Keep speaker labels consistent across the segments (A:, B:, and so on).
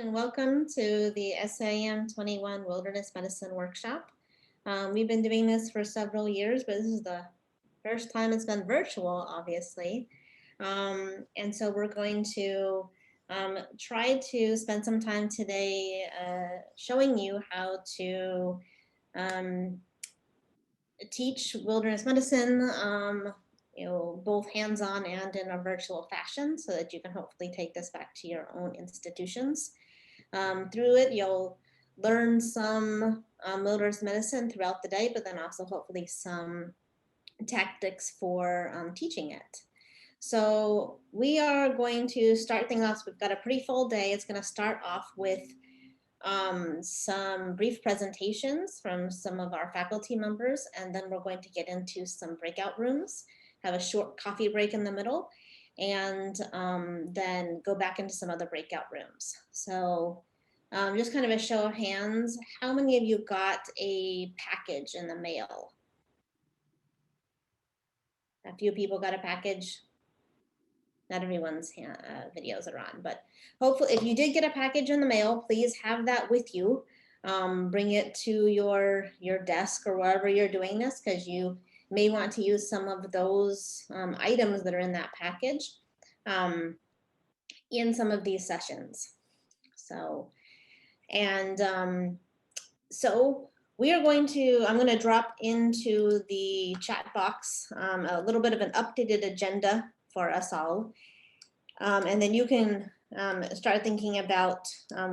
A: and welcome to the SAM 21 Wilderness Medicine Workshop. We've been doing this for several years, but this is the first time it's been virtual, obviously. And so we're going to try to spend some time today showing you how to teach wilderness medicine, both hands-on and in a virtual fashion, so that you can hopefully take this back to your own institutions. Through it, you'll learn some wilderness medicine throughout the day, but then also hopefully some tactics for teaching it. So we are going to start things off. We've got a pretty full day. It's going to start off with some brief presentations from some of our faculty members, and then we're going to get into some breakout rooms, have a short coffee break in the middle, and then go back into some other breakout rooms. So just kind of a show of hands, how many of you got a package in the mail? A few people got a package. Not everyone's videos are on, but hopefully if you did get a package in the mail, please have that with you. Bring it to your desk or wherever you're doing this, because you may want to use some of those items that are in that package in some of these sessions. So, so we are going to, I'm going to drop into the chat box a little bit of an updated agenda for us all. And then you can start thinking about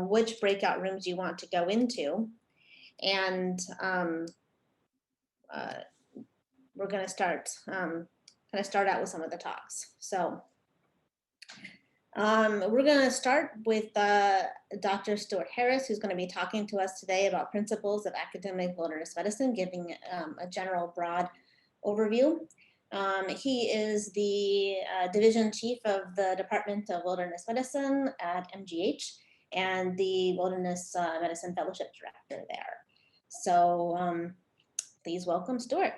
A: which breakout rooms you want to go into. And we're going to start out with some of the talks. So we're going to start with Dr. Stuart Harris, who's going to be talking to us today about principles of academic wilderness medicine, giving a general broad overview. He is the division chief of the Department of Wilderness Medicine at MGH and the Wilderness Medicine Fellowship Director there. So please welcome Stuart.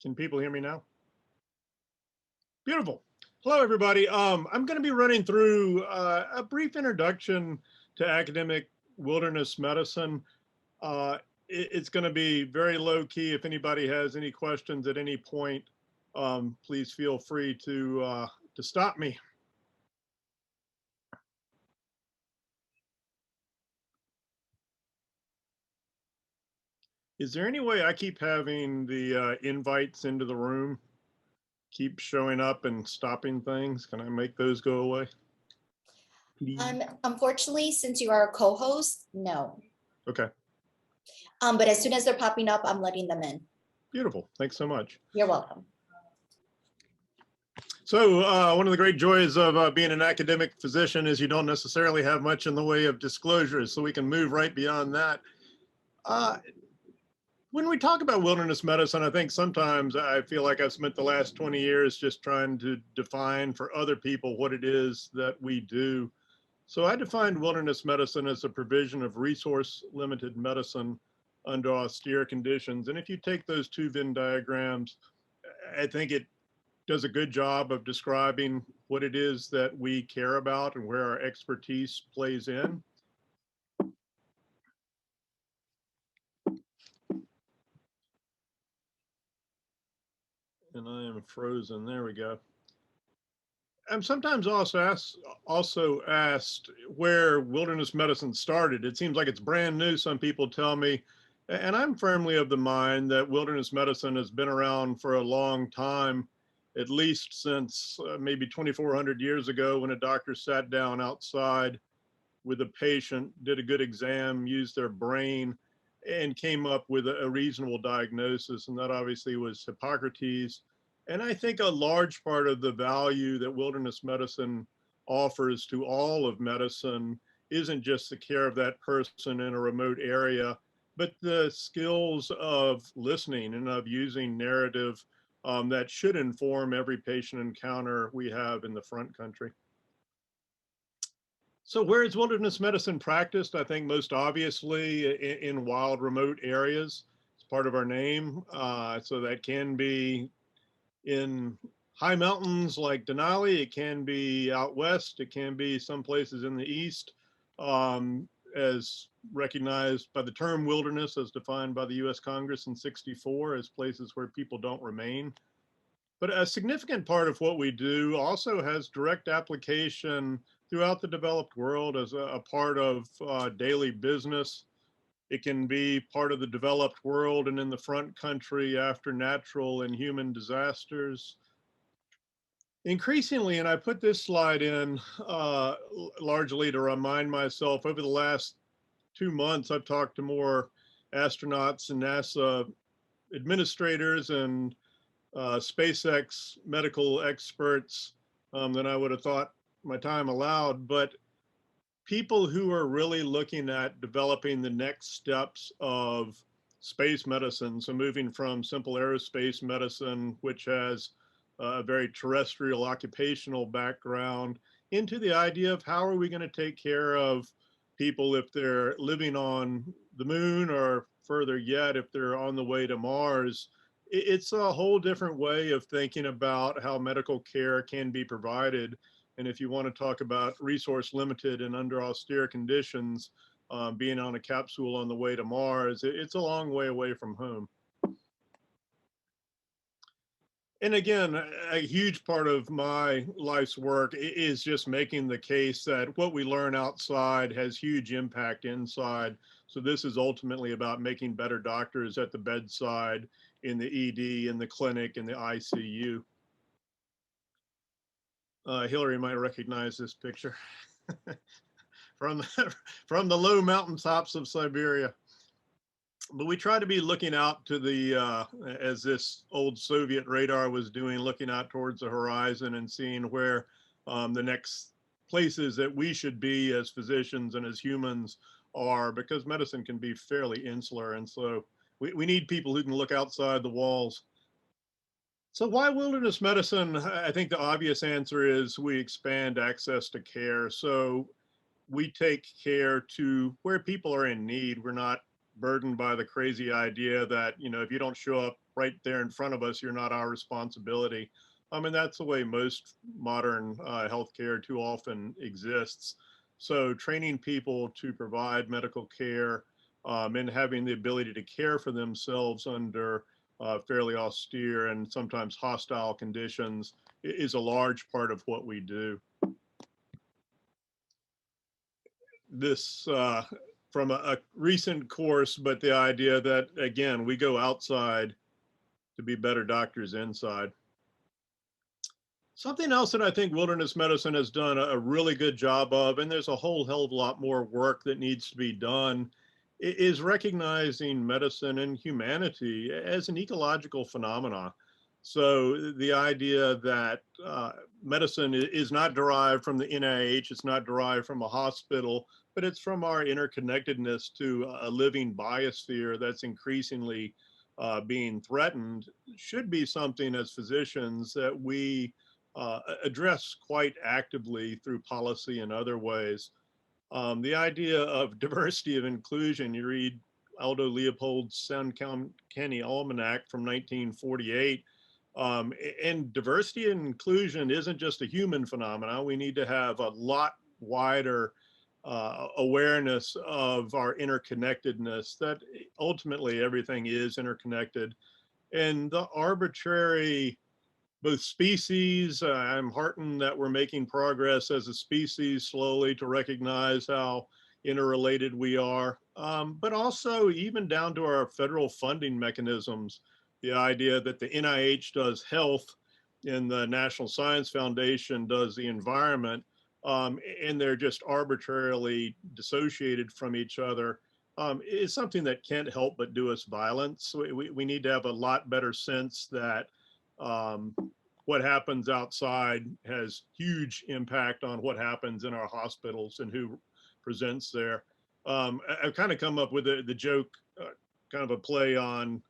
B: Can people hear me now? Beautiful. Hello, everybody. I'm going to be running through a brief introduction to academic wilderness medicine. It's going to be very low key. If anybody has any questions at any point, please feel free to stop me. Is there any way I keep having the invites into the room keep showing up and stopping things? Can I make those go away?
C: Unfortunately, since you are a co-host, no.
B: Okay.
C: But as soon as they're popping up, I'm letting them in.
B: Beautiful. Thanks so much.
C: You're welcome.
B: So one of the great joys of being an academic physician is you don't necessarily have much in the way of disclosures, so we can move right beyond that. When we talk about wilderness medicine, I think sometimes I feel like I've spent the last 20 years just trying to define for other people what it is that we do. So I defined wilderness medicine as a provision of resource-limited medicine under austere conditions. And if you take those two Venn diagrams, I think it does a good job of describing what it is that we care about and where our expertise plays in. And I am frozen. There we go. I'm sometimes also asked where wilderness medicine started. It seems like it's brand new, some people tell me, and I'm firmly of the mind that wilderness medicine has been around for a long time, at least since maybe 2,400 years ago, when a doctor sat down outside with a patient, did a good exam, used their brain, and came up with a reasonable diagnosis. And that obviously was Hippocrates. And I think a large part of the value that wilderness medicine offers to all of medicine isn't just the care of that person in a remote area, but the skills of listening and of using narrative that should inform every patient encounter we have in the front country. So where is wilderness medicine practiced? I think most obviously in wild, remote areas. It's part of our name. So that can be in high mountains like Denali. It can be out west. It can be some places in the east, as recognized by the term wilderness as defined by the US Congress in '64 as places where people don't remain. But a significant part of what we do also has direct application throughout the developed world as a part of daily business. It can be part of the developed world and in the front country after natural and human disasters. Increasingly, and I put this slide in largely to remind myself, over the last 2 months, I've talked to more astronauts and NASA administrators and SpaceX medical experts than I would have thought my time allowed, but people who are really looking at developing the next steps of space medicine. So moving from simple aerospace medicine, which has a very terrestrial occupational background, into the idea of how are we going to take care of people if they're living on the moon, or further yet, if they're on the way to Mars. It's a whole different way of thinking about how medical care can be provided. And if you want to talk about resource limited and under austere conditions, being on a capsule on the way to Mars, it's a long way away from home. And again, a huge part of my life's work is just making the case that what we learn outside has huge impact inside. So this is ultimately about making better doctors at the bedside, in the ED, in the clinic, in the ICU. Hillary might recognize this picture from the low mountaintops of Siberia. But we try to be looking out to the, as this old Soviet radar was doing, looking out towards the horizon and seeing where the next places that we should be as physicians and as humans are, because medicine can be fairly insular. And so we need people who can look outside the walls. So why wilderness medicine? I think the obvious answer is we expand access to care. So we take care to where people are in need. We're not burdened by the crazy idea that, if you don't show up right there in front of us, you're not our responsibility. And that's the way most modern healthcare too often exists. So training people to provide medical care and having the ability to care for themselves under fairly austere and sometimes hostile conditions is a large part of what we do. This from a recent course, but the idea that, again, we go outside to be better doctors inside. Something else that I think wilderness medicine has done a really good job of, and there's a whole hell of a lot more work that needs to be done, is recognizing medicine and humanity as an ecological phenomenon. So the idea that medicine is not derived from the NIH, it's not derived from a hospital, but it's from our interconnectedness to a living biosphere that's increasingly being threatened, should be something as physicians that we address quite actively through policy and other ways. The idea of diversity of inclusion, you read Aldo Leopold's Sound Canny Almanac from 1948, and diversity and inclusion isn't just a human phenomenon. We need to have a lot wider awareness of our interconnectedness, that ultimately everything is interconnected. And the arbitrary, both species, I'm heartened that we're making progress as a species slowly to recognize how interrelated we are, but also even down to our federal funding mechanisms. The idea that the NIH does health and the National Science Foundation does the environment, and they're just arbitrarily dissociated from each other, is something that can't help but do us violence. We need to have a lot better sense that what happens outside has huge impact on what happens in our hospitals and who presents there. I've kind of come up with the joke, kind of a play on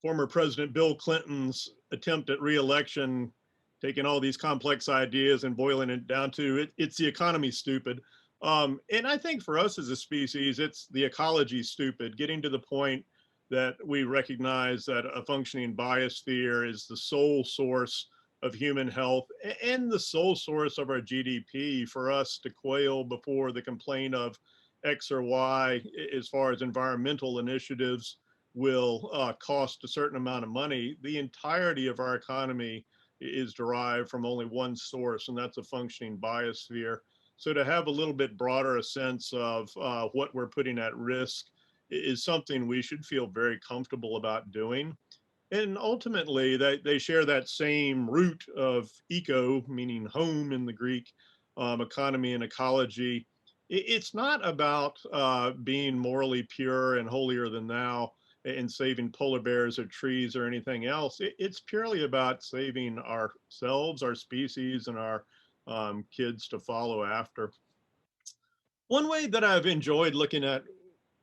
B: former President Bill Clinton's attempt at re-election, taking all these complex ideas and boiling it down to it's the economy, stupid. And I think for us as a species, it's the ecology stupid, getting to the point that we recognize that a functioning biosphere is the sole source of human health and the sole source of our GDP. For us to quail before the complaint of X or Y as far as environmental initiatives will cost a certain amount of money, the entirety of our economy is derived from only one source, and that's a functioning biosphere. So to have a little bit broader a sense of what we're putting at risk is something we should feel very comfortable about doing. And ultimately, they share that same root of eco, meaning home in the Greek, economy and ecology. It's not about being morally pure and holier than thou and saving polar bears or trees or anything else. It's purely about saving ourselves, our species, and our kids to follow after. One way that I've enjoyed looking at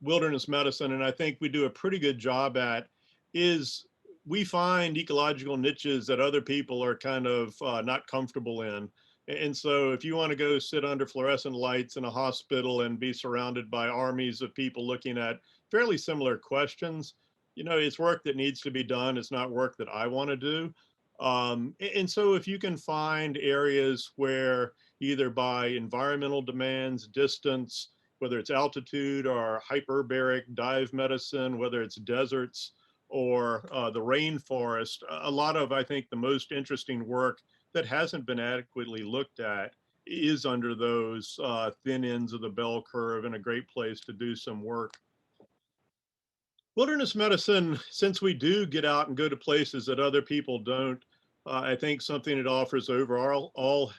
B: wilderness medicine, and I think we do a pretty good job at, is we find ecological niches that other people are kind of not comfortable in. And so if you want to go sit under fluorescent lights in a hospital and be surrounded by armies of people looking at fairly similar questions, you know, it's work that needs to be done. It's not work that I want to do. And so if you can find areas where either by environmental demands, distance, whether it's altitude or hyperbaric dive medicine, whether it's deserts or the rainforest, a lot of, I think, the most interesting work that hasn't been adequately looked at is under those thin ends of the bell curve, and a great place to do some work. Wilderness medicine, since we do get out and go to places that other people don't, I think something it offers over all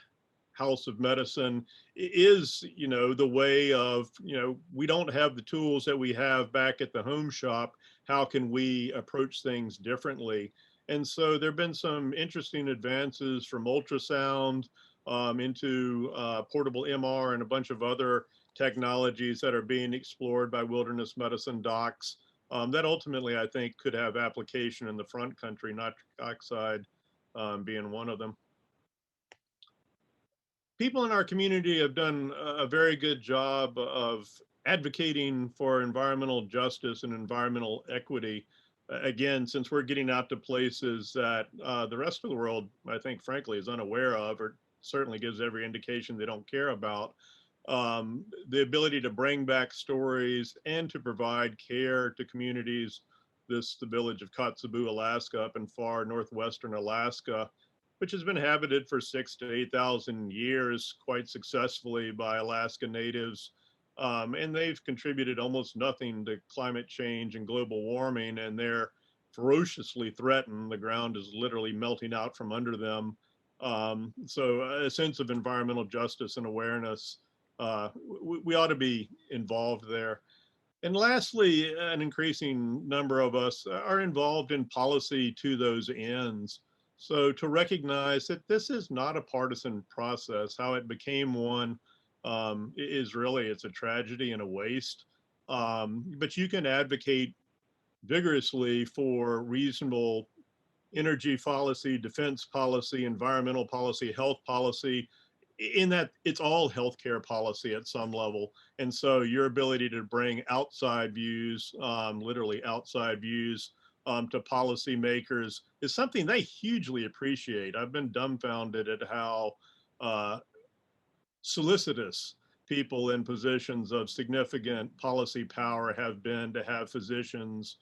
B: house of medicine is, you know, the way of, you know, we don't have the tools that we have back at the home shop. How can we approach things differently? And so there have been some interesting advances from ultrasound into portable MR and a bunch of other technologies that are being explored by wilderness medicine docs that ultimately I think could have application in the front country, nitric oxide being one of them. People in our community have done a very good job of advocating for environmental justice and environmental equity. Again, since we're getting out to places that the rest of the world, I think, frankly, is unaware of, or certainly gives every indication they don't care about, the ability to bring back stories and to provide care to communities. The village of Kotzebue, Alaska, up in far northwestern Alaska, which has been habited for 6,000 to 8,000 years quite successfully by Alaska natives. And they've contributed almost nothing to climate change and global warming, and they're ferociously threatened. The ground is literally melting out from under them. So a sense of environmental justice and awareness, we ought to be involved there. And lastly, an increasing number of us are involved in policy to those ends. So to recognize that this is not a partisan process, how it became one is really, it's a tragedy and a waste. But you can advocate vigorously for reasonable energy policy, defense policy, environmental policy, health policy, in that it's all healthcare policy at some level. And so your ability to bring outside views, literally outside views, to policymakers is something they hugely appreciate. I've been dumbfounded at how solicitous people in positions of significant policy power have been to have physicians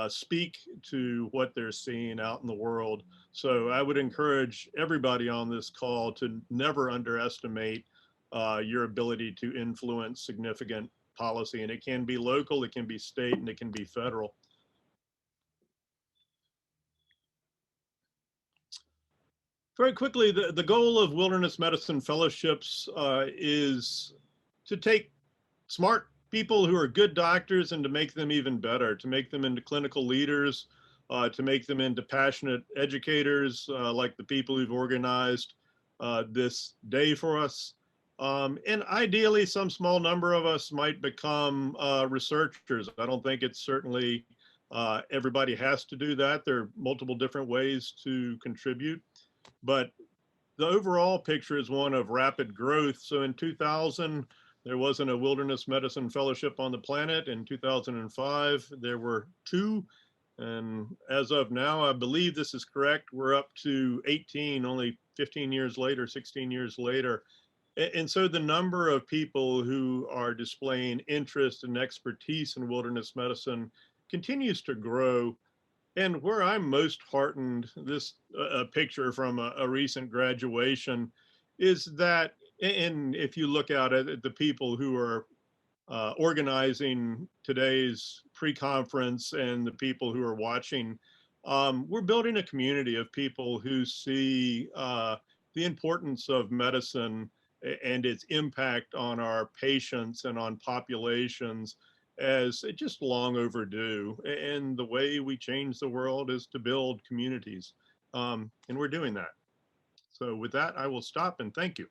B: speak to what they're seeing out in the world. So I would encourage everybody on this call to never underestimate your ability to influence significant policy. And it can be local, it can be state, and it can be federal. Very quickly, the goal of wilderness medicine fellowships is to take smart people who are good doctors and to make them even better, to make them into clinical leaders, to make them into passionate educators, like the people who've organized this day for us. And ideally, some small number of us might become researchers. I don't think it's certainly everybody has to do that. There are multiple different ways to contribute, but the overall picture is one of rapid growth. So in 2000, There wasn't a wilderness medicine fellowship on the planet. In 2005, there were 2. And as of now, I believe this is correct, we're up to 18, only 15 years later, 16 years later. And so the number of people who are displaying interest and expertise in wilderness medicine continues to grow. And where I'm most heartened, this a picture from a recent graduation, is that, and if you look out at the people who are organizing today's pre-conference and the people who are watching, we're building a community of people who see the importance of medicine and its impact on our patients and on populations as just long overdue. And the way we change the world is to build communities. And we're doing that. So with that, I will stop and thank you.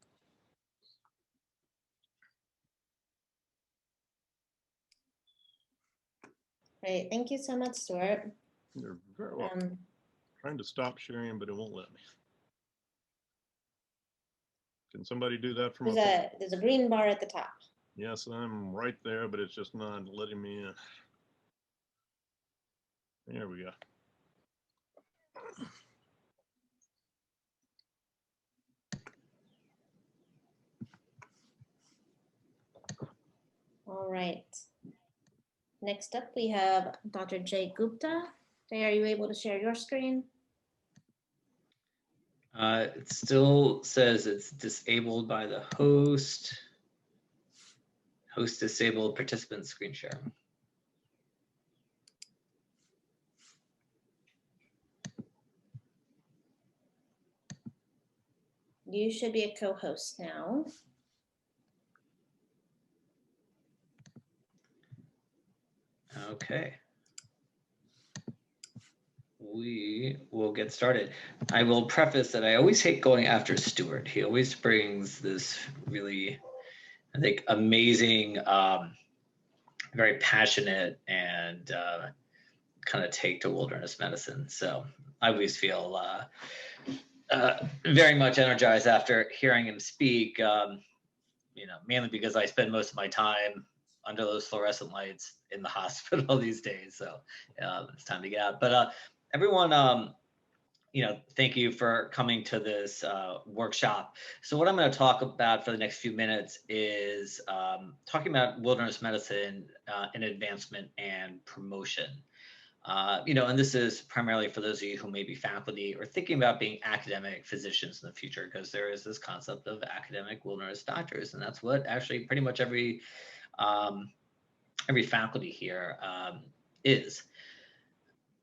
A: Great, thank you so much, Stuart.
B: You're very welcome. Trying to stop sharing, but it won't let me. Can somebody do that from
A: there's a green bar at the top.
B: Yes, I'm right there, but it's just not letting me in. There we go.
A: All right. Next up, we have Dr. Jay Gupta. Jay, are you able to share your screen?
D: It still says it's disabled by the host. Host disabled, participant screen share.
A: You should be a co-host now.
D: Okay. We will get started. I will preface that I always hate going after Stuart. He always brings this really, I think, amazing, very passionate and kind of take to wilderness medicine. So I always feel very much energized after hearing him speak, mainly because I spend most of my time under those fluorescent lights in the hospital these days. So it's time to get out. But everyone, thank you for coming to this workshop. So what I'm going to talk about for the next few minutes is talking about wilderness medicine and advancement and promotion. And this is primarily for those of you who may be faculty or thinking about being academic physicians in the future, because there is this concept of academic wilderness doctors, and that's what actually pretty much every faculty here is.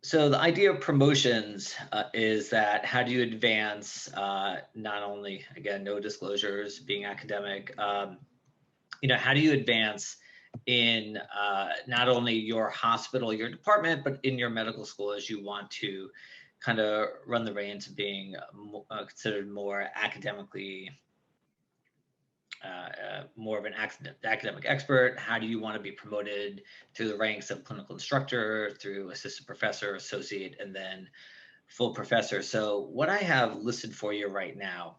D: So the idea of promotions is that how do you advance not only, again, no disclosures, being academic, how do you advance in not only your hospital, your department, but in your medical school as you want to kind of run the reins of being considered more academically, more of an academic expert? How do you want to be promoted through the ranks of clinical instructor, through assistant professor, associate, and then full professor? So what I have listed for you right now,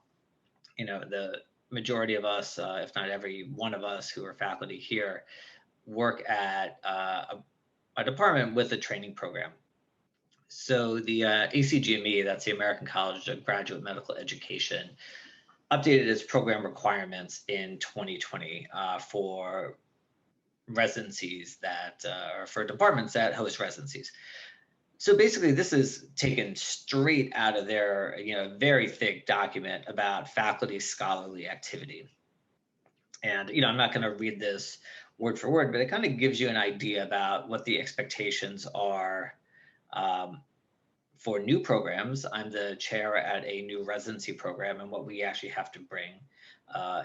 D: the majority of us, if not every one of us who are faculty here, work at a department with a training program. So the ACGME, that's the American College of Graduate Medical Education, updated its program requirements in 2020 for residencies that or for departments that host residencies. So basically, this is taken straight out of their very thick document about faculty scholarly activity. And I'm not going to read this word for word, but it kind of gives you an idea about what the expectations are for new programs. I'm the chair at a new residency program, and what we actually have to bring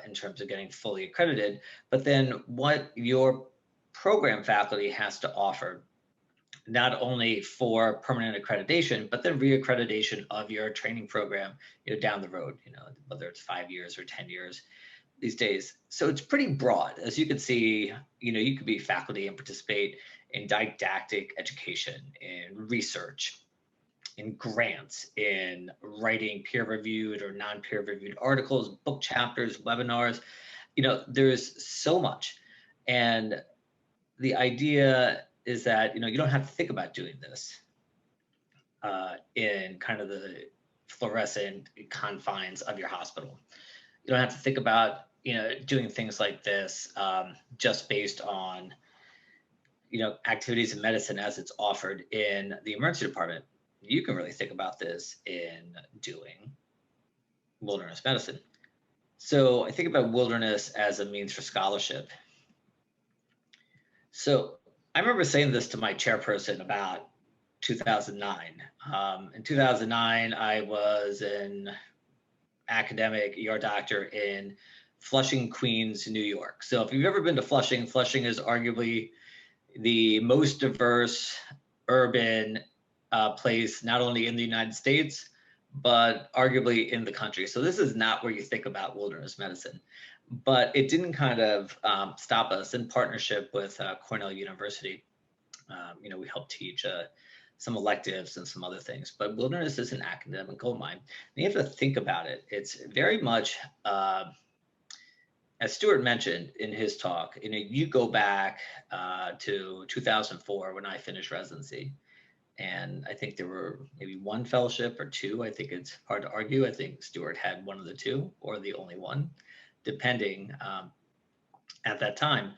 D: in terms of getting fully accredited, but then what your program faculty has to offer, not only for permanent accreditation, but then reaccreditation of your training program, down the road, whether it's 5 years or 10 years these days. So it's pretty broad. As you can see, you could be faculty and participate in didactic education, in research, in grants, in writing peer-reviewed or non-peer-reviewed articles, book chapters, webinars. there's so much. And the idea is that, you don't have to think about doing this in kind of the fluorescent confines of your hospital. You don't have to think about, doing things like this just based on, activities in medicine as it's offered in the emergency department. You can really think about this in doing wilderness medicine. So I think about wilderness as a means for scholarship. So I remember saying this to my chairperson about 2009. In 2009, I was an academic ER doctor in Flushing, Queens, New York. So if you've ever been to Flushing, Flushing is arguably the most diverse urban place, not only in the United States, but arguably in the country. So this is not where you think about wilderness medicine. But it didn't kind of stop us. In partnership with Cornell University, we helped teach some electives and some other things. But wilderness is an academic goldmine. And you have to think about it. It's very much, as Stuart mentioned in his talk, you go back to 2004 when I finished residency. And I think there were maybe one fellowship or two. I think it's hard to argue. I think Stuart had one of the two or the only one, depending at that time.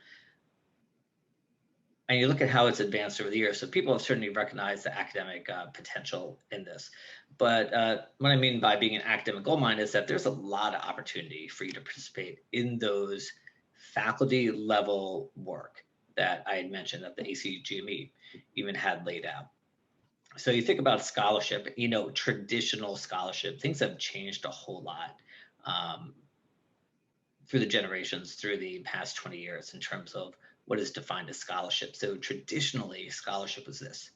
D: And you look at how it's advanced over the years. So people have certainly recognized the academic potential in this. But what I mean by being an academic goldmine is that there's a lot of opportunity for you to participate in those faculty level work that I had mentioned that the ACGME even had laid out. So you think about scholarship, traditional scholarship, things have changed a whole lot through the generations, through the past 20 years in terms of what is defined as scholarship. So traditionally, scholarship was this.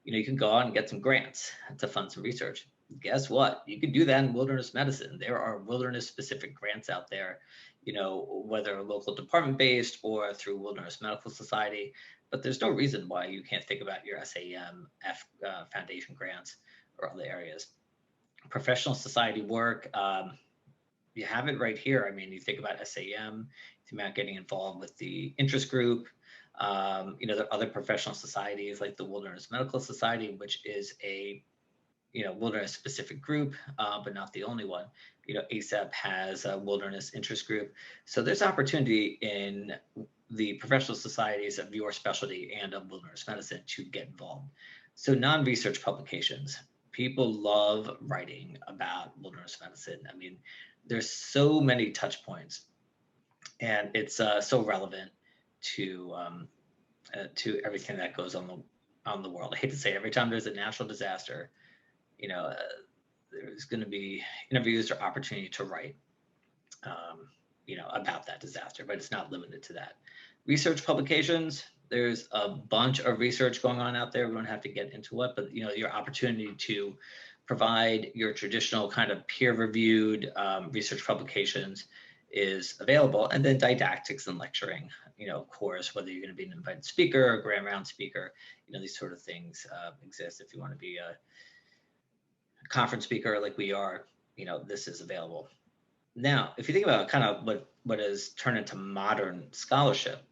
D: You can go out and get some grants to fund some research. Guess what? You can do that in wilderness medicine. There are wilderness specific grants out there, whether local department based or through Wilderness Medical Society. But there's no reason why you can't think about your SAM, foundation grants or other areas. Professional society work, you have it right here. I mean, you think about SAM, you think about getting involved with the interest group. There are other professional societies like the Wilderness Medical Society, which is a wilderness specific group, but not the only one. ASAP has a wilderness interest group. So there's opportunity in the professional societies of your specialty and of wilderness medicine to get involved. So non-research publications, people love writing about wilderness medicine. I mean, there's so many touch points, and it's so relevant to everything that goes on the world. I hate to say, every time there's a natural disaster, there's going to be interviews or opportunity to write, about that disaster, but it's not limited to that. Research publications, there's a bunch of research going on out there. We don't have to get into it, but your opportunity to provide your traditional kind of peer-reviewed research publications is available. And then didactics and lecturing, of course, whether you're going to be an invited speaker or grand round speaker, these sort of things exist. If you want to be a conference speaker like we are, this is available. Now, if you think about kind of what has turned into modern scholarship,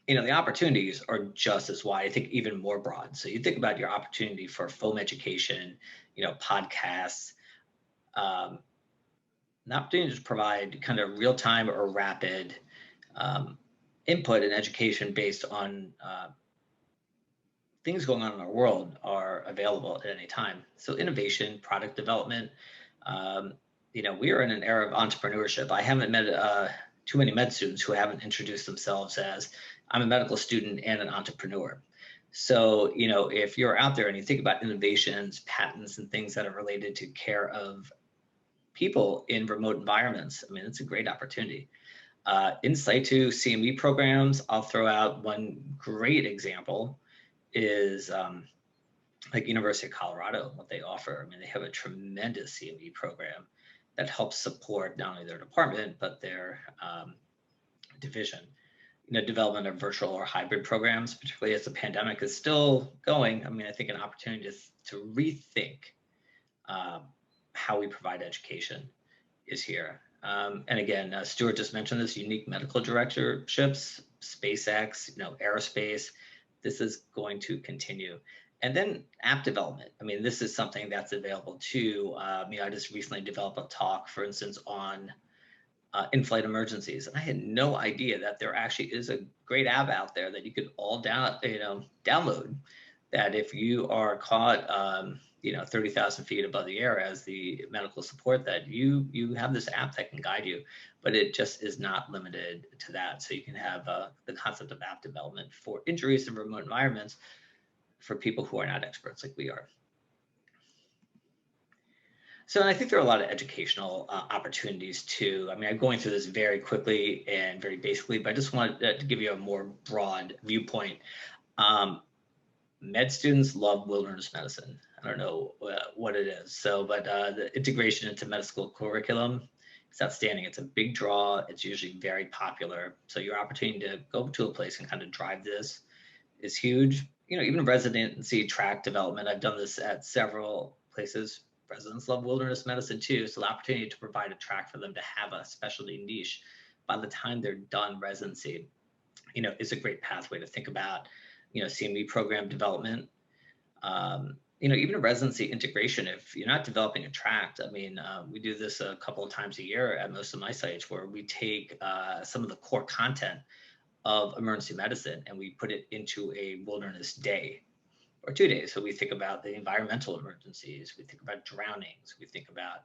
D: the opportunities are just as wide, I think even more broad. So you think about your opportunity for foam education, podcasts, an opportunity to provide kind of real-time or rapid input and education based on things going on in our world are available at any time. So innovation, product development, we are in an era of entrepreneurship. I haven't met too many med students who haven't introduced themselves as, I'm a medical student and an entrepreneur. So, if you're out there and you think about innovations, patents, and things that are related to care of people in remote environments, I mean, it's a great opportunity. In situ CME programs, I'll throw out one great example is like University of Colorado, what they offer. I mean, they have a tremendous CME program that helps support not only their department, but their division. Development of virtual or hybrid programs, particularly as the pandemic is still going. I mean, I think an opportunity to rethink how we provide education is here. And again, Stuart just mentioned this, unique medical directorships, SpaceX, aerospace. This is going to continue. And then app development. I mean, this is something that's available too. I just recently developed a talk, for instance, on in-flight emergencies. And I had no idea that there actually is a great app out there that you could all download, that if you are caught 30,000 feet above the air as the medical support, that you have this app that can guide you. But it just is not limited to that. So you can have the concept of app development for injuries in remote environments for people who are not experts like we are. So I think there are a lot of educational opportunities too. I mean, I'm going through this very quickly and very basically, but I just wanted to give you a more broad viewpoint. Med students love wilderness medicine. I don't know what it is. So, but the integration into med school curriculum is outstanding. It's a big draw. It's usually very popular. So your opportunity to go to a place and kind of drive this is huge. Even residency track development. I've done this at several places. Residents love wilderness medicine too. So the opportunity to provide a track for them to have a specialty niche by the time they're done residency, is a great pathway to think about, CME program development, even a residency integration. If you're not developing a tract, I mean, we do this a couple of times a year at most of my sites where we take some of the core content of emergency medicine and we put it into a wilderness day or 2 days. So we think about the environmental emergencies, we think about drownings, we think about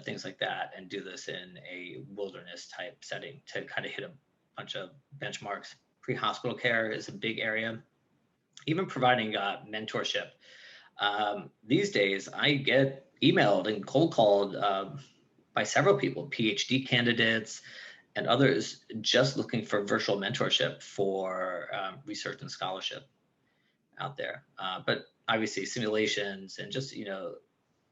D: things like that, and do this in a wilderness type setting to kind of hit a bunch of benchmarks. Pre-hospital care is a big area. Even providing mentorship. These days, I get emailed and cold called by several people, PhD candidates and others, just looking for virtual mentorship for research and scholarship out there. But obviously simulations and just,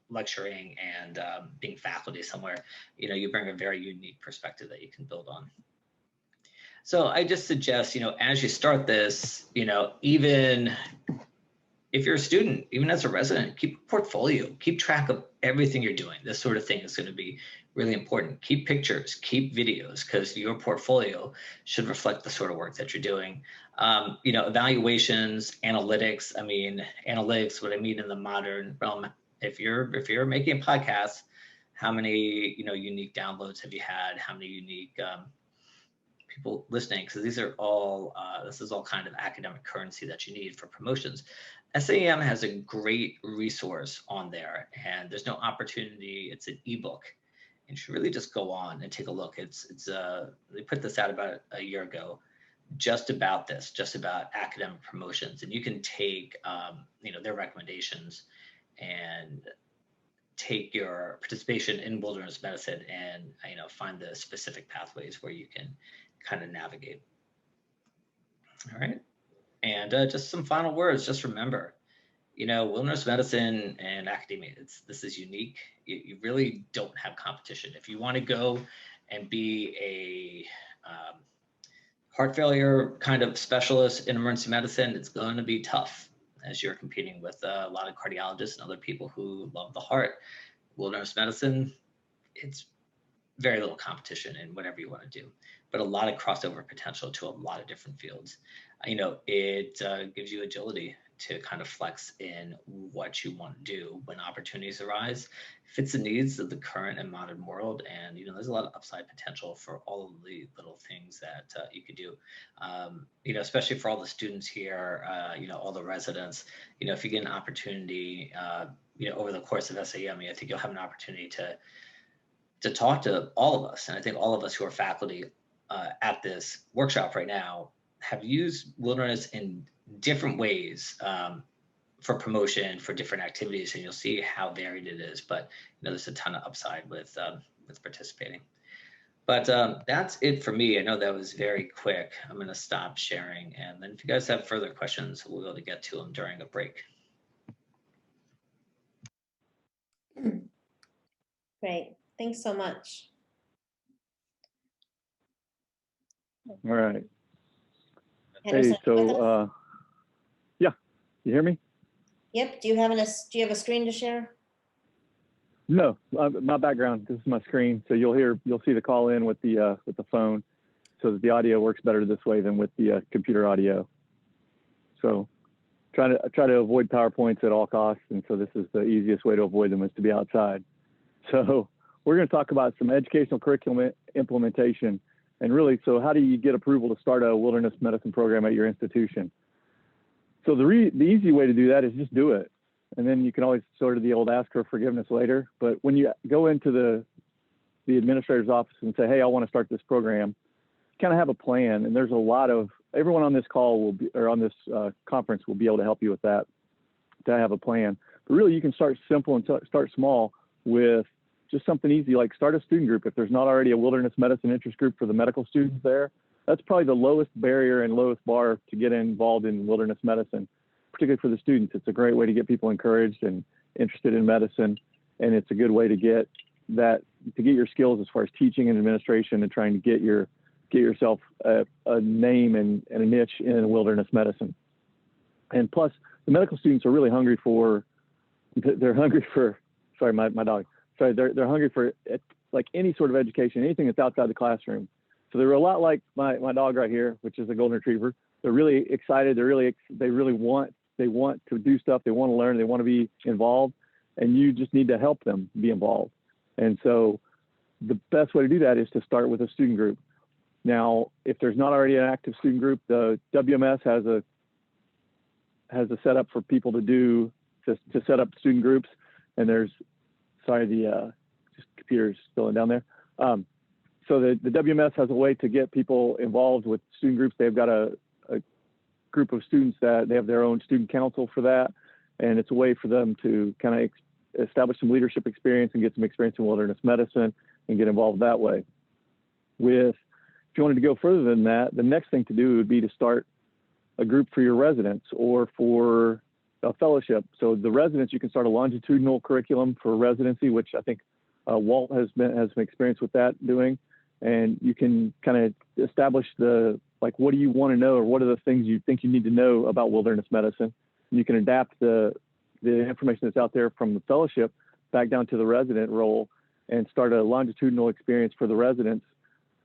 D: lecturing and being faculty somewhere, you bring a very unique perspective that you can build on. So I just suggest, as you start this, even if you're a student, even as a resident, keep a portfolio, keep track of everything you're doing. This sort of thing is going to be really important. Keep pictures, keep videos, because your portfolio should reflect the sort of work that you're doing. Evaluations, analytics. I mean, analytics, what I mean in the modern realm, if you're making a podcast, how many, unique downloads have you had? How many unique people listening? Because these are all, this is all kind of academic currency that you need for promotions. SAEM has a great resource on there, and there's no opportunity. It's an ebook, and you should really just go on and take a look. It's they put this out about a year ago, just about academic promotions, and you can take their recommendations and take your participation in wilderness medicine and find the specific pathways where you can kind of navigate. All right. And just some final words. Just remember, wilderness medicine and academia, this is unique. You really don't have competition. If you want to go and be a heart failure kind of specialist in emergency medicine, it's going to be tough as you're competing with a lot of cardiologists and other people who love the heart. Wilderness medicine, it's very little competition in whatever you want to do, but a lot of crossover potential to a lot of different fields. It gives you agility to kind of flex in what you want to do when opportunities arise, fits the needs of the current and modern world. And, there's a lot of upside potential for all of the little things that you could do, especially for all the students here, all the residents, if you get an opportunity, over the course of SAEM, I think you'll have an opportunity to talk to all of us. And I think all of us who are faculty at this workshop right now have used wilderness in different ways for promotion, for different activities, and you'll see how varied it is. But there's a ton of upside with participating. But that's it for me. I know that was very quick. I'm going to stop sharing, and then if you guys have further questions, we'll be able to get to them during a break.
A: Great. Thanks so much.
E: All right.
A: Henderson,
E: Hey, so yeah, you hear me?
A: Yep. Do you have a screen to share?
E: No, my background, this is my screen. So you'll see the call in with the phone, so that the audio works better this way than with the computer audio. So try to avoid PowerPoints at all costs. And so this is the easiest way to avoid them, is to be outside. So we're going to talk about some educational curriculum implementation, and really, so how do you get approval to start a wilderness medicine program at your institution? So the easy way to do that is just do it. And then you can always sort of the old ask for forgiveness later. But when you go into the administrator's office and say, hey, I want to start this program, you kind of have a plan. And there's a lot of, everyone on this call will be, or on this conference will be able to help you with that, to have a plan. But really, you can start simple and start small with just something easy, like start a student group. If there's not already a wilderness medicine interest group for the medical students there, that's probably the lowest barrier and lowest bar to get involved in wilderness medicine, particularly for the students. It's a great way to get people encouraged and interested in medicine. And it's a good way to get your skills as far as teaching and administration, and trying to get yourself a name and a niche in wilderness medicine. And plus, the medical students are really hungry for, sorry, my dog. Sorry, they're hungry for like any sort of education, anything that's outside the classroom. So they're a lot like my dog right here, which is a golden retriever. They're really excited. They really want to do stuff. They want to learn. They want to be involved, and you just need to help them be involved. And so the best way to do that is to start with a student group. Now, if there's not already an active student group, the WMS has a setup for people to set up student groups. And there's, sorry, the computer's still down there. So the WMS has a way to get people involved with student groups. They've got a group of students that they have their own student council for that. And it's a way for them to kind of establish some leadership experience and get some experience in wilderness medicine and get involved that way. If you wanted to go further than that, the next thing to do would be to start a group for your residents or for a fellowship. So the residents, you can start a longitudinal curriculum for residency, which I think Walt has some experience with that doing. And you can kind of establish what do you want to know, or what are the things you think you need to know about wilderness medicine. And you can adapt the information that's out there from the fellowship back down to the resident role and start a longitudinal experience for the residents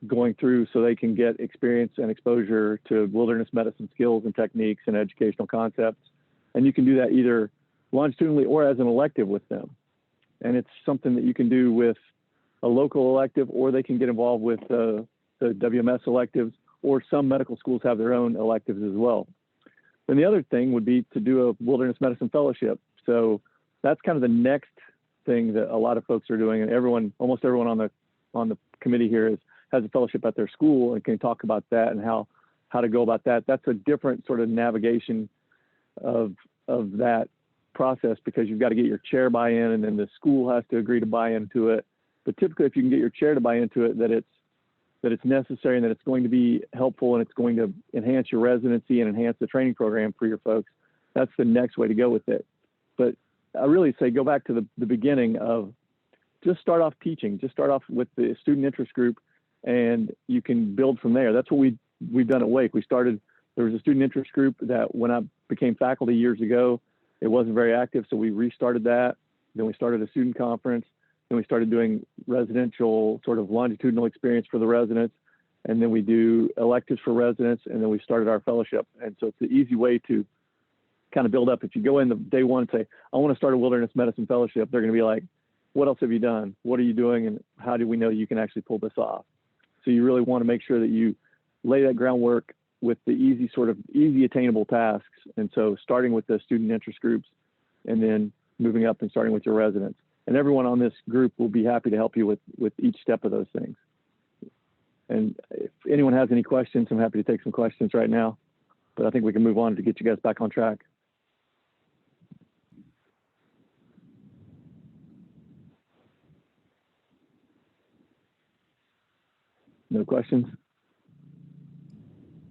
E: going through, so they can get experience and exposure to wilderness medicine skills and techniques and educational concepts. And you can do that either longitudinally or as an elective with them. And it's something that you can do with a local elective, or they can get involved with the WMS electives, or some medical schools have their own electives as well. Then the other thing would be to do a wilderness medicine fellowship. So that's kind of the next thing that a lot of folks are doing, and almost everyone on the committee here has a fellowship at their school and can talk about that and how to go about that. That's a different sort of navigation of that process, because you've got to get your chair buy-in, and then the school has to agree to buy into it. But typically, if you can get your chair to buy into it, that it's necessary and that it's going to be helpful and it's going to enhance your residency and enhance the training program for your folks, that's the next way to go with it. But I really say go back to the beginning of just start off teaching. Just start off with the student interest group, and you can build from there. That's what we've done at Wake. There was a student interest group that when I became faculty years ago, it wasn't very active, so we restarted that. Then we started a student conference. Then we started doing residential sort of longitudinal experience for the residents. And then we do electives for residents, and then we started our fellowship. And so it's the easy way to kind of build up. If you go in the day one and say, I want to start a wilderness medicine fellowship, they're going to be like, what else have you done? What are you doing? And how do we know you can actually pull this off? So you really want to make sure that you lay that groundwork with the easy attainable tasks. And so starting with the student interest groups, and then moving up and starting with your residents. And everyone on this group will be happy to help you with each step of those things. And if anyone has any questions, I'm happy to take some questions right now, but I think we can move on to get you guys back on track. No questions?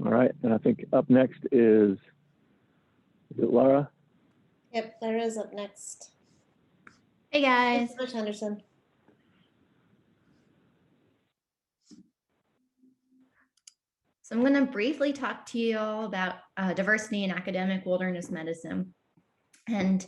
E: All right, and I think up next is it Laura?
A: Yep, there is up next.
F: Hey guys.
A: Coach Henderson.
F: So I'm going to briefly talk to you all about diversity in academic wilderness medicine. And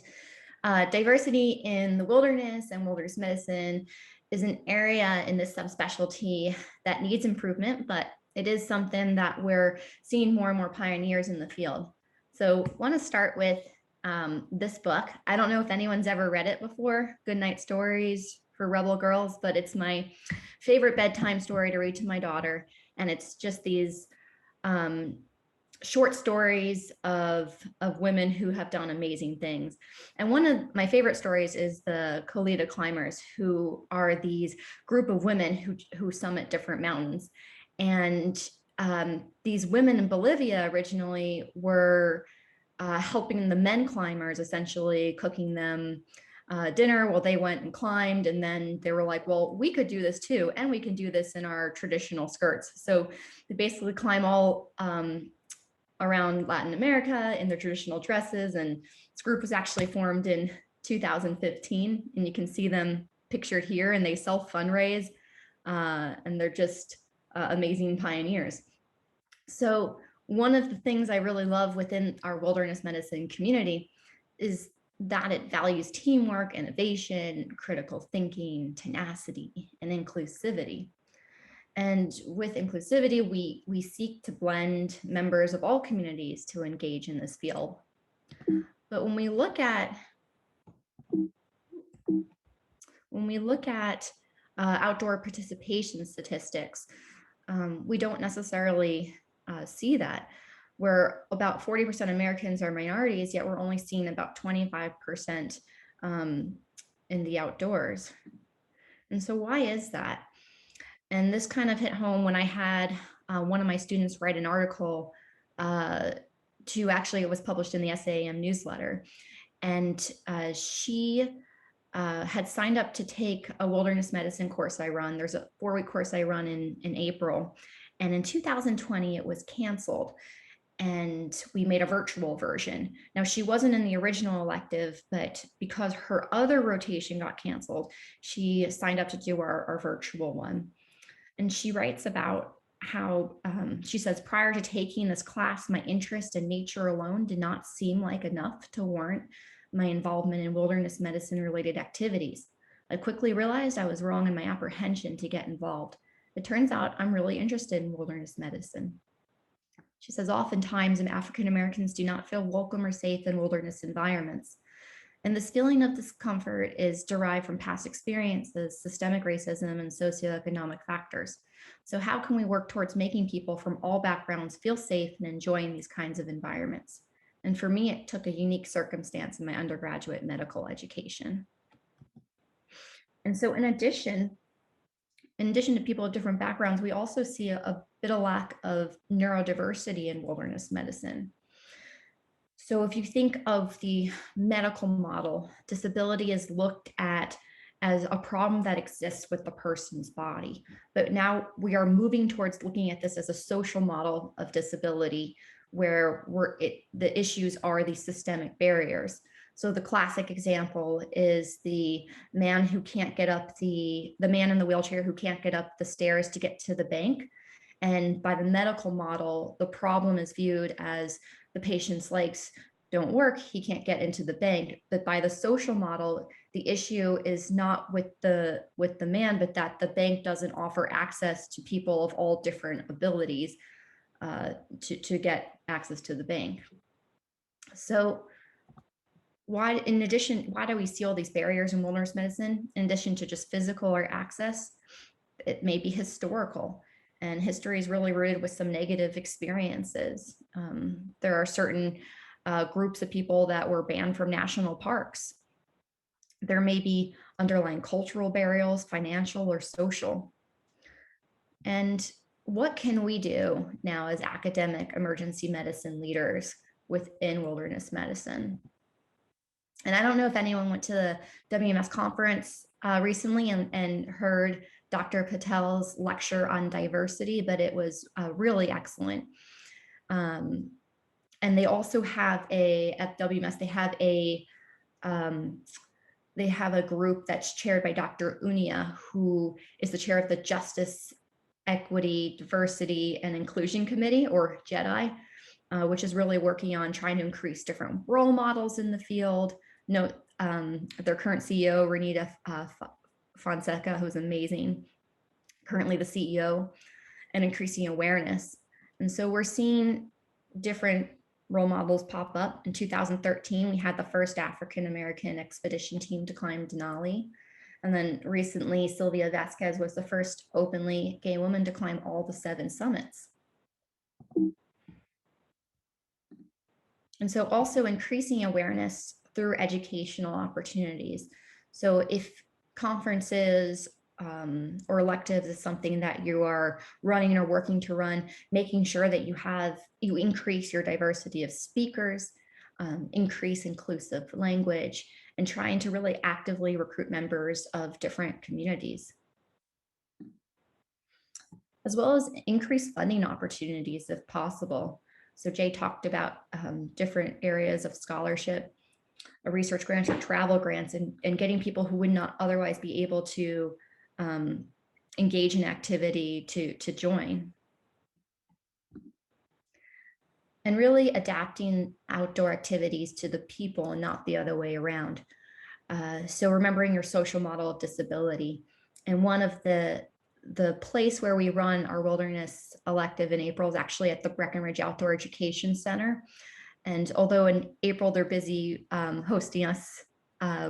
F: Diversity in the wilderness and wilderness medicine is an area in this subspecialty that needs improvement, but it is something that we're seeing more and more pioneers in the field. So I want to start with this book. I don't know if anyone's ever read it before, Goodnight Stories for Rebel Girls, but it's my favorite bedtime story to read to my daughter. And it's just these short stories of women who have done amazing things. And one of my favorite stories is the Colita climbers, who are these group of women who summit different mountains. And these women in Bolivia originally were helping the men climbers, essentially cooking them dinner while they went and climbed. And then they were like, well, we could do this too. And we can do this in our traditional skirts. So they basically climb all around Latin America in their traditional dresses. And this group was actually formed in 2015. And you can see them pictured here, and they self-fundraise. And they're just amazing pioneers. So one of the things I really love within our wilderness medicine community is that it values teamwork, innovation, critical thinking, tenacity, and inclusivity. And with inclusivity, we seek to blend members of all communities to engage in this field. But when we look at outdoor participation statistics, we don't necessarily see that, where about 40% Americans are minorities, yet we're only seeing about 25% in the outdoors. And so why is that? And this kind of hit home when I had one of my students write an article it was published in the SAAM newsletter. And she had signed up to take a wilderness medicine course I run. There's a 4-week course I run in April. And in 2020, it was canceled. And we made a virtual version. Now, she wasn't in the original elective, but because her other rotation got canceled, she signed up to do our virtual one. And she writes about how she says, prior to taking this class, my interest in nature alone did not seem like enough to warrant my involvement in wilderness medicine related activities. I quickly realized I was wrong in my apprehension to get involved. It turns out I'm really interested in wilderness medicine. She says, oftentimes African Americans do not feel welcome or safe in wilderness environments. And this feeling of discomfort is derived from past experiences, systemic racism, and socioeconomic factors. So how can we work towards making people from all backgrounds feel safe and enjoying these kinds of environments? And for me, it took a unique circumstance in my undergraduate medical education. And so in addition to people of different backgrounds, we also see a bit of lack of neurodiversity in wilderness medicine. So if you think of the medical model, disability is looked at as a problem that exists with the person's body. But now we are moving towards looking at this as a social model of disability, where the issues are these systemic barriers. So the classic example is the man who can't get up the man in the wheelchair who can't get up the stairs to get to the bank. And by the medical model, the problem is viewed as the patient's legs don't work, he can't get into the bank. But by the social model, the issue is not with the man, but that the bank doesn't offer access to people of all different abilities to get access to the bank. So why do we see all these barriers in wilderness medicine? In addition to just physical or access, it may be historical. And history is really rooted with some negative experiences. There are certain groups of people that were banned from national parks. There may be underlying cultural barriers, financial or social. And what can we do now as academic emergency medicine leaders within wilderness medicine? And I don't know if anyone went to the WMS conference recently and heard Dr. Patel's lecture on diversity, but it was really excellent. And they also have at WMS, they have a group that's chaired by Dr. Unia, who is the chair of the Justice, Equity, Diversity, and Inclusion Committee, or JEDI, which is really working on trying to increase different role models in the field. their current CEO, Renita Fonseca, who's amazing, currently the CEO, and increasing awareness. And so we're seeing different role models pop up. In 2013, we had the first African-American expedition team to climb Denali. And then recently, Sylvia Vasquez was the first openly gay woman to climb all the 7 summits. And so also increasing awareness through educational opportunities. So if conferences or electives is something that you are running or working to run, making sure that you increase your diversity of speakers, increase inclusive language, and trying to really actively recruit members of different communities, as well as increase funding opportunities if possible. So Jay talked about different areas of scholarship, research grants or travel grants, and getting people who would not otherwise be able to engage in activity to join. And really adapting outdoor activities to the people and not the other way around. So remembering your social model of disability. And one of the place where we run our wilderness elective in April is actually at the Breckenridge Outdoor Education Center. And although in April they're busy hosting us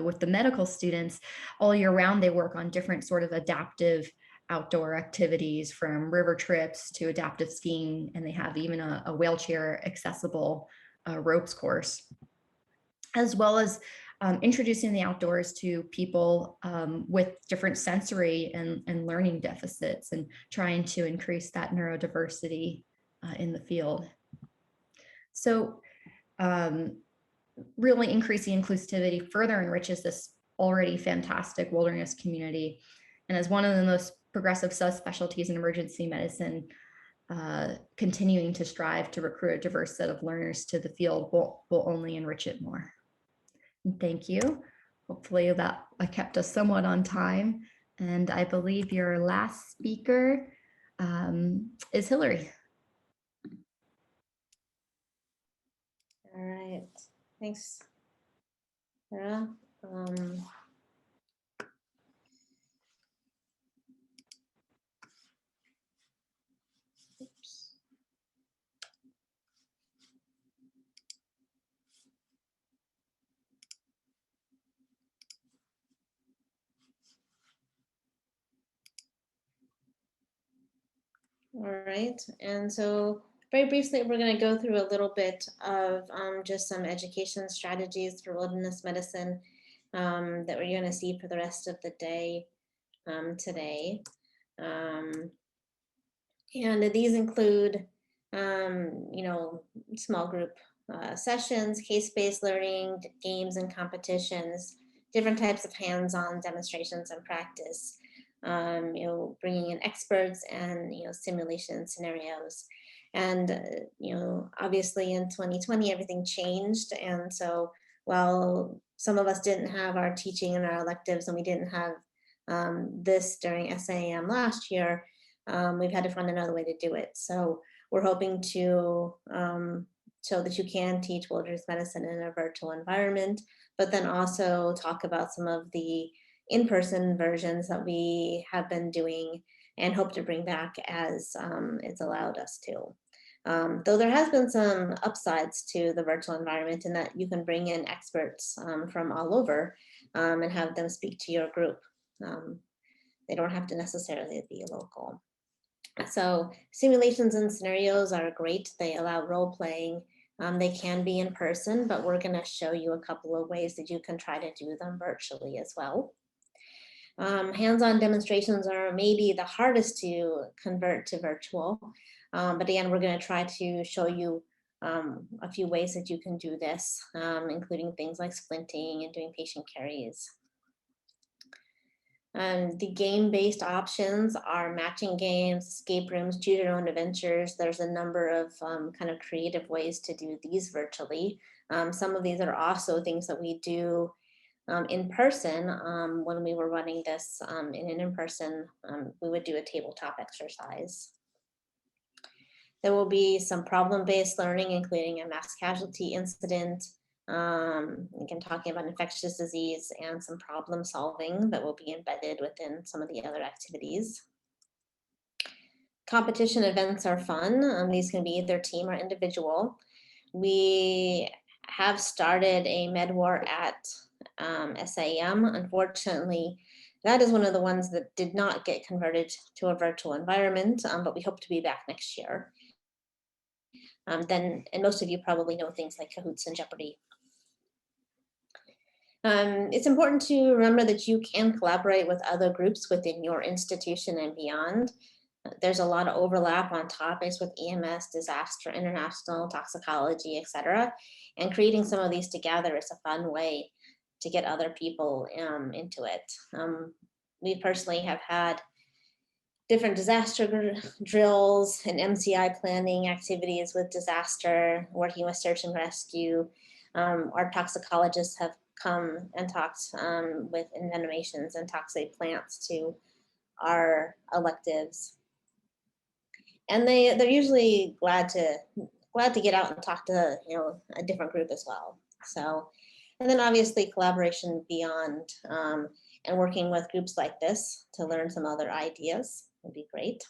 F: with the medical students, all year round they work on different sort of adaptive outdoor activities, from river trips to adaptive skiing, and they have even a wheelchair accessible ropes course, as well as introducing the outdoors to people with different sensory and learning deficits, and trying to increase that neurodiversity in the field. So really increasing inclusivity further enriches this already fantastic wilderness community. And as one of the most progressive subspecialties in emergency medicine, continuing to strive to recruit a diverse set of learners to the field will only enrich it more. And thank you. Hopefully that I kept us somewhat on time. And I believe your last speaker is Hillary.
A: All right, thanks, Sarah. Oops. All right, and so very briefly, we're going to go through a little bit of just some education strategies for wilderness medicine that we're going to see for the rest of the day today. And these include, small group sessions, case-based learning, games and competitions, different types of hands-on demonstrations and practice. Bringing in experts and, simulation scenarios. And, obviously in 2020, everything changed. And so while some of us didn't have our teaching and our electives, and we didn't have this during SAM last year, we've had to find another way to do it. So we're hoping to show that you can teach wilderness medicine in a virtual environment, but then also talk about some of the in-person versions that we have been doing and hope to bring back as it's allowed us to. Though there has been some upsides to the virtual environment in that you can bring in experts from all over and have them speak to your group. They don't have to necessarily be local. So simulations and scenarios are great. They allow role playing. They can be in person, but we're going to show you a couple of ways that you can try to do them virtually as well. Hands-on demonstrations are maybe the hardest to convert to virtual, but again, we're going to try to show you a few ways that you can do this, including things like splinting and doing patient carries. The game-based options are matching games, escape rooms, choose your own adventures. There's a number of kind of creative ways to do these virtually. Some of these are also things that we do in person. When we were running this in an in-person, we would do a tabletop exercise. There will be some problem-based learning, including a mass casualty incident, Again, talking about infectious disease and some problem solving that will be embedded within some of the other activities. Competition events are fun. These can be either team or individual. We have started a MedWar at SAM. Unfortunately, that is one of the ones that did not get converted to a virtual environment, but we hope to be back next year. And most of you probably know things like Kahoots and Jeopardy. It's important to remember that you can collaborate with other groups within your institution and beyond. There's a lot of overlap on topics with EMS, disaster, international, toxicology, etc. And creating some of these together is a fun way to get other people into it. We personally have had different disaster drills and MCI planning activities with disaster, working with search and rescue. Our toxicologists have come and talked with envenomations and toxic plants to our electives. And they're usually glad to get out and talk to a different group as well. So, and then obviously collaboration beyond and working with groups like this to learn some other ideas would be great.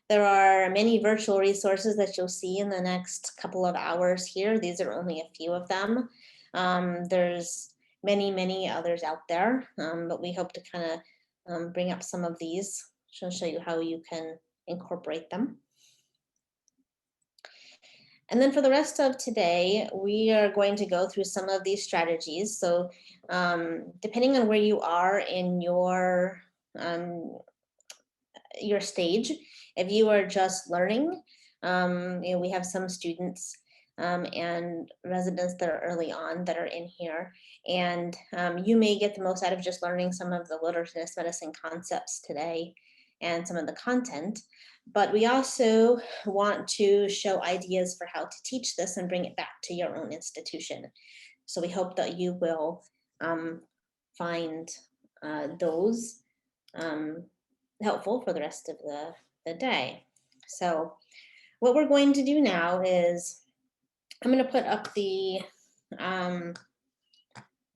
A: There are many virtual resources that you'll see in the next couple of hours here. These are only a few of them. There's many others out there, but we hope to kind of bring up some of these to show you how you can incorporate them. And then for the rest of today, we are going to go through some of these strategies. So depending on where you are in your stage, if you are just learning, we have some students and residents that are early on that are in here. And you may get the most out of just learning some of the wilderness medicine concepts today and some of the content. But we also want to show ideas for how to teach this and bring it back to your own institution. So we hope that you will find those helpful for the rest of the day. So what we're going to do now is I'm going to put up the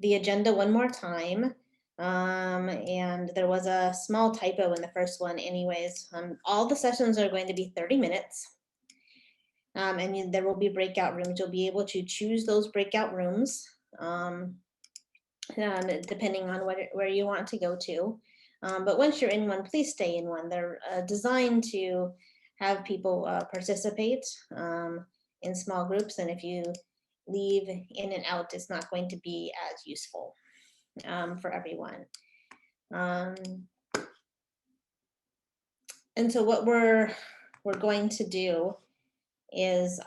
A: agenda one more time. And there was a small typo in the first one anyways. All the sessions are going to be 30 minutes. And there will be breakout rooms. You'll be able to choose those breakout rooms depending on where you want to go to. But once you're in one, please stay in one. They're designed to have people participate in small groups. And if you leave in and out, it's not going to be as useful for everyone. And so what we're going to do is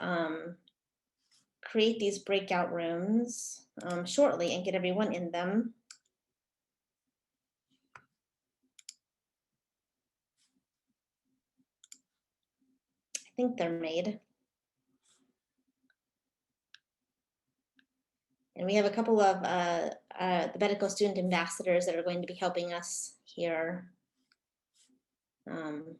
A: create these breakout rooms shortly and get everyone in them. I think they're made. And we have a couple of the medical student ambassadors that are going to be helping us here.
F: And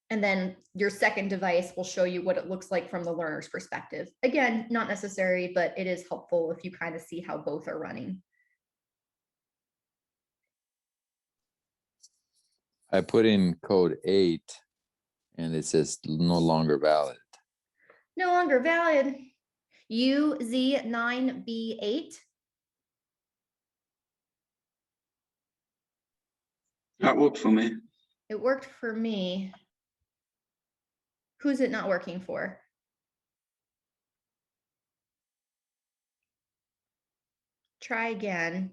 F: then your second device will show you what it looks like from the learner's perspective. Again, not necessary, but it is helpful if you kind of see how both are running.
G: I put in code 8 and it says no longer valid.
F: No longer valid. UZ9B8.
H: That worked for me.
F: It worked for me. Who's it not working for? Try again.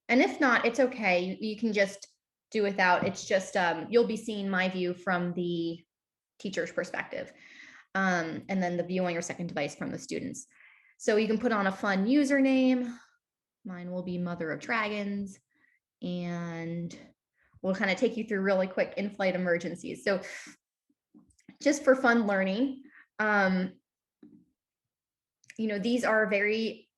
F: And if not, it's okay. You can just do without. It's just, you'll be seeing my view from the teacher's perspective. And then the view on your second device from the students. So you can put on a fun username. Mine will be Mother of Dragons. And we'll kind of take you through really quick in-flight emergencies. So just for fun learning, these are very,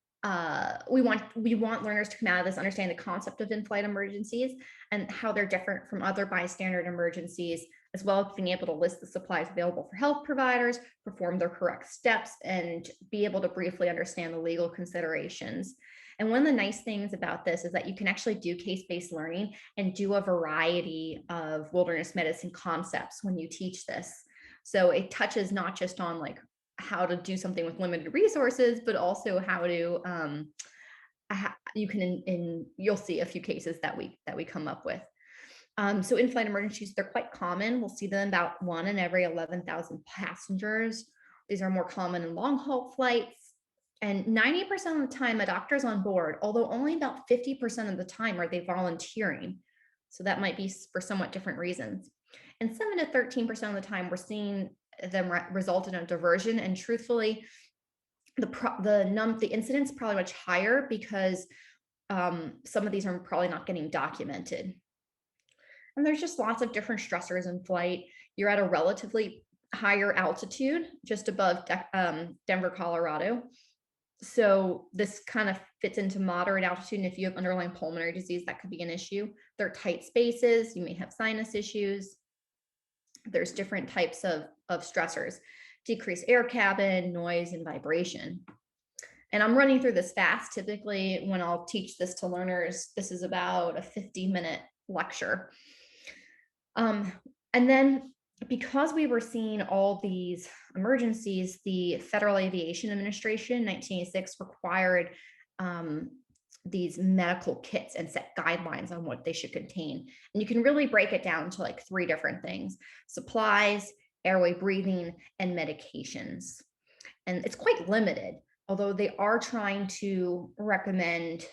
F: we want learners to come out of this, understand the concept of in-flight emergencies and how they're different from other bystander emergencies, as well as being able to list the supplies available for health providers, perform their correct steps, and be able to briefly understand the legal considerations. And one of the nice things about this is that you can actually do case-based learning and do a variety of wilderness medicine concepts when you teach this. So it touches not just on like how to do something with limited resources, but also how to, you can, you'll see a few cases that we come up with. So in-flight emergencies, they're quite common. We'll see them about 1 in every 11,000 passengers. These are more common in long haul flights. And 90% of the time, a doctor's on board, although only about 50% of the time are they volunteering. So that might be for somewhat different reasons. And 7 to 13% of the time, we're seeing them result in a diversion. And truthfully, the incidence probably much higher because some of these are probably not getting documented. And there's just lots of different stressors in flight. You're at a relatively higher altitude, just above Denver, Colorado. So this kind of fits into moderate altitude. And if you have underlying pulmonary disease, that could be an issue. They're tight spaces. You may have sinus issues. There's different types of stressors, decreased air cabin, noise, and vibration. And I'm running through this fast. Typically, when I'll teach this to learners, this is about a 50-minute lecture. And then because we were seeing all these emergencies, the Federal Aviation Administration in 1986 required these medical kits and set guidelines on what they should contain. And you can really break it down to like 3 different things: supplies, airway breathing, and medications. And it's quite limited, although they are trying to recommend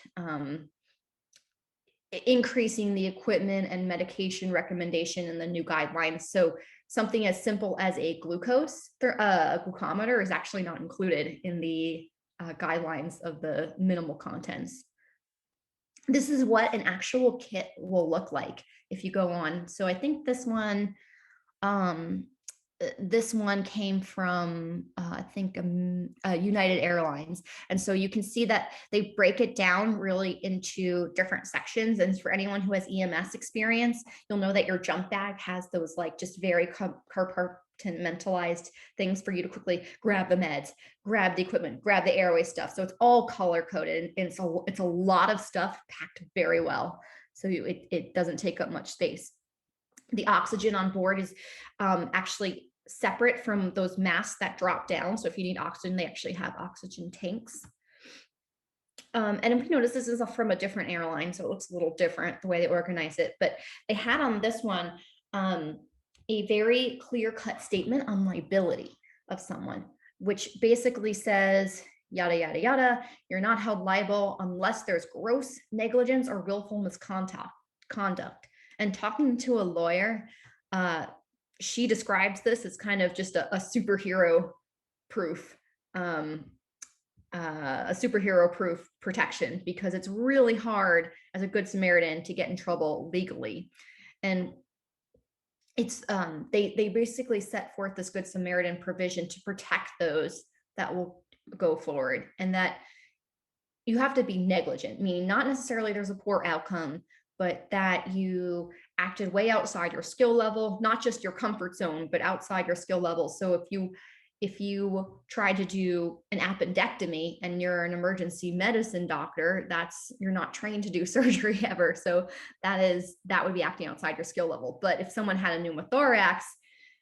F: increasing the equipment and medication recommendation in the new guidelines. So something as simple as a glucometer is actually not included in the guidelines of the minimal contents. This is what an actual kit will look like if you go on. So I think this one came from, I think, United Airlines. And so you can see that they break it down really into different sections. And for anyone who has EMS experience, you'll know that your jump bag has those like just very compartmentalized things for you to quickly grab the meds, grab the equipment, grab the airway stuff. So it's all color coded, and it's a lot of stuff packed very well. So it doesn't take up much space. The oxygen on board is actually separate from those masks that drop down. So if you need oxygen, they actually have oxygen tanks. And if you notice, this is from a different airline, so it looks a little different the way they organize it. But they had on this one a very clear-cut statement on liability of someone, which basically says, yada, yada, yada, you're not held liable unless there's gross negligence or willful misconduct. And talking to a lawyer, she describes this as kind of just a superhero proof, protection, because it's really hard as a Good Samaritan to get in trouble legally. And it's they basically set forth this Good Samaritan provision to protect those that will go forward, and that you have to be negligent, meaning not necessarily there's a poor outcome, but that you acted way outside your skill level, not just your comfort zone, but outside your skill level. So if you try to do an appendectomy and you're an emergency medicine doctor, you're not trained to do surgery ever. So that would be acting outside your skill level. But if someone had a pneumothorax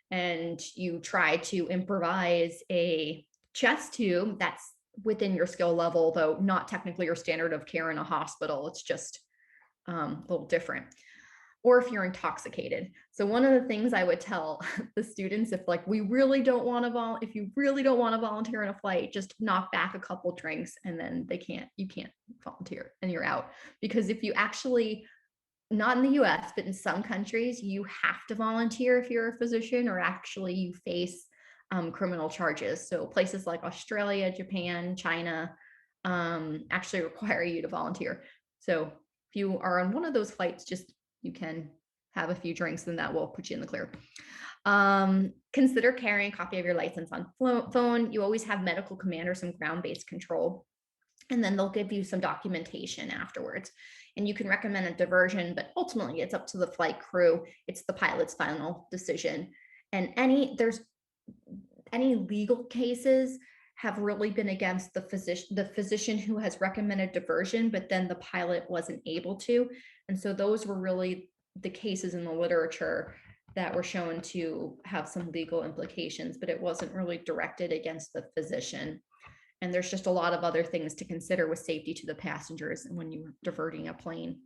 F: and you try to improvise a chest tube, that's within your skill level, though not technically your standard of care in a hospital. It's just a little different. Or if you're intoxicated. So one of the things I would tell the students, if you really don't want to volunteer in a flight, just knock back a couple drinks, and then you can't volunteer and you're out. Because if you actually, not in the US, but in some countries, you have to volunteer if you're a physician, or actually you face criminal charges. So places like Australia, Japan, China actually require you to volunteer. So if you are on one of those flights, you can have a few drinks, and that will put you in the clear. Consider carrying a copy of your license on phone. You always have medical command or some ground-based control, and then they'll give you some documentation afterwards. and you can recommend a diversion, but ultimately it's up to the flight crew. It's the pilot's final decision. And any legal cases have really been against the physician who has recommended diversion, but then the pilot wasn't able to. And so those were really the cases in the literature that were shown to have some legal implications, but it wasn't really directed against the physician. And there's just a lot of other things to consider with safety to the passengers when you're diverting a plane.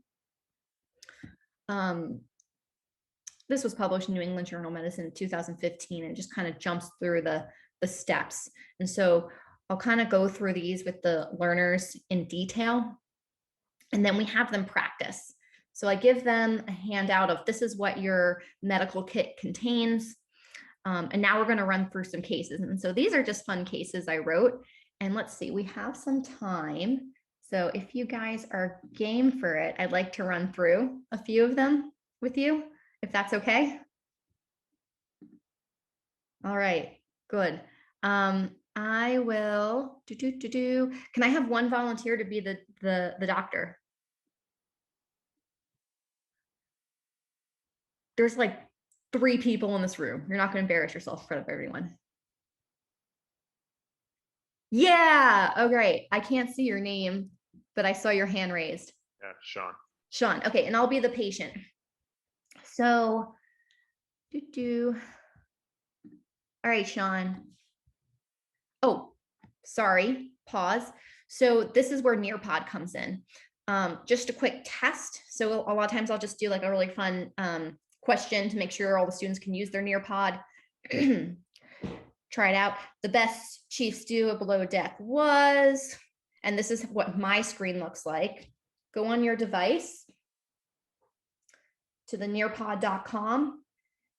F: This was published in New England Journal of Medicine in 2015, and just kind of jumps through the steps. And so I'll kind of go through these with the learners in detail, and then we have them practice. So I give them a handout of this is what your medical kit contains. And now we're going to run through some cases. And so these are just fun cases I wrote. And let's see, we have some time. So if you guys are game for it, I'd like to run through a few of them with you, if that's okay. All right, good. I will Can I have one volunteer to be the doctor? There's like 3 people in this room. You're not going to embarrass yourself in front of everyone. Yeah. Oh, great. I can't see your name, but I saw your hand raised.
I: Yeah, Sean.
F: Sean. Okay. And I'll be the patient. So, all right, Sean. Oh, sorry. Pause. So this is where Nearpod comes in. Just a quick test. So a lot of times I'll just do like a really fun question to make sure all the students can use their Nearpod. Try it out. The best chief stew below deck was, and this is what my screen looks like. Go on your device to the nearpod.com,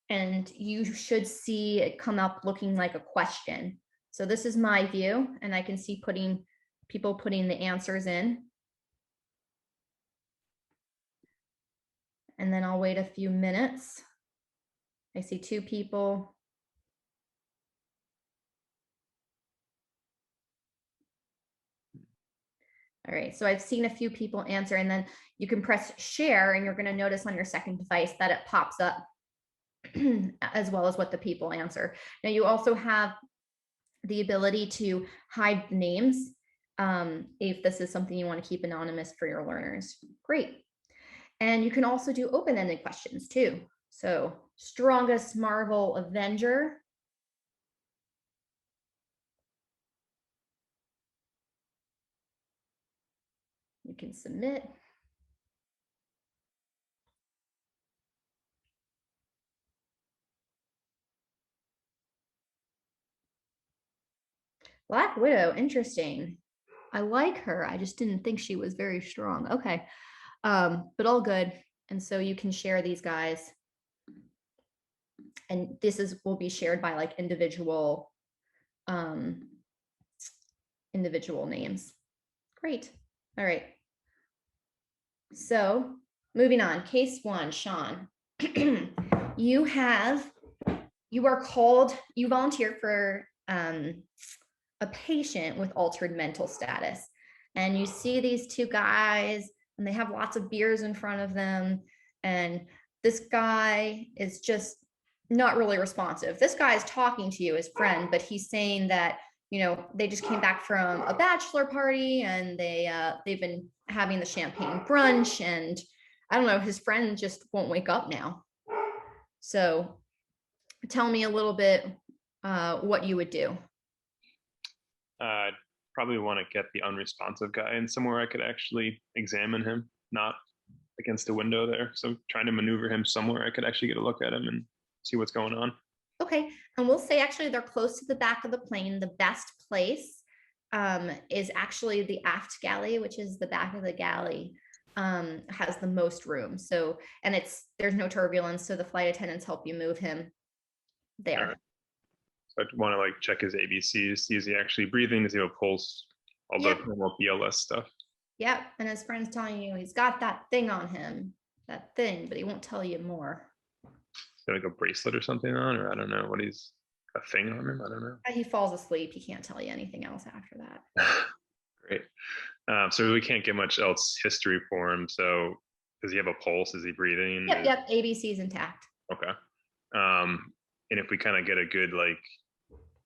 F: and you should see it come up looking like a question. So this is my view, and I can see people putting the answers in. And then I'll wait a few minutes. I see 2 people. All right, so I've seen a few people answer, and then you can press share, and you're going to notice on your second device that it pops up as well as what the people answer. Now you also have the ability to hide names if this is something you want to keep anonymous for your learners. Great. And you can also do open-ended questions too. So strongest Marvel Avenger. You can submit. Black Widow, interesting. I like her. I just didn't think she was very strong. Okay. But all good. And so you can share these guys. And this will be shared by like individual names. Great. All right. So moving on, case 1, Sean. You volunteer for a patient with altered mental status. And you see these 2 guys, and they have lots of beers in front of them. And this guy is just not really responsive. This guy is talking to you, his friend, but he's saying that, they just came back from a bachelor party, and they've been having the champagne brunch, and I don't know, his friend just won't wake up now. So tell me a little bit what you would do.
I: Probably want to get the unresponsive guy in somewhere I could actually examine him, not against a window there. So trying to maneuver him somewhere I could actually get a look at him and see what's going on.
F: Okay, and we'll say actually they're close to the back of the plane. The best place is actually the aft galley, which is the back of the galley, has the most room. So, and there's no turbulence, so the flight attendants help you move him there.
I: Right. So I'd want to like check his ABCs, see is he actually breathing, does he have a pulse, all the normal BLS stuff.
F: Yep, and his friend's telling you he's got that thing on him, but he won't tell you more.
I: Is there like a bracelet or something on, or I don't know what he's, a thing on him, I don't know.
F: He falls asleep. He can't tell you anything else after that.
I: Great. So we can't get much else history for him. So does he have a pulse? Is he breathing?
F: Yep. ABC is intact.
I: Okay. And if we kind of get a good, like,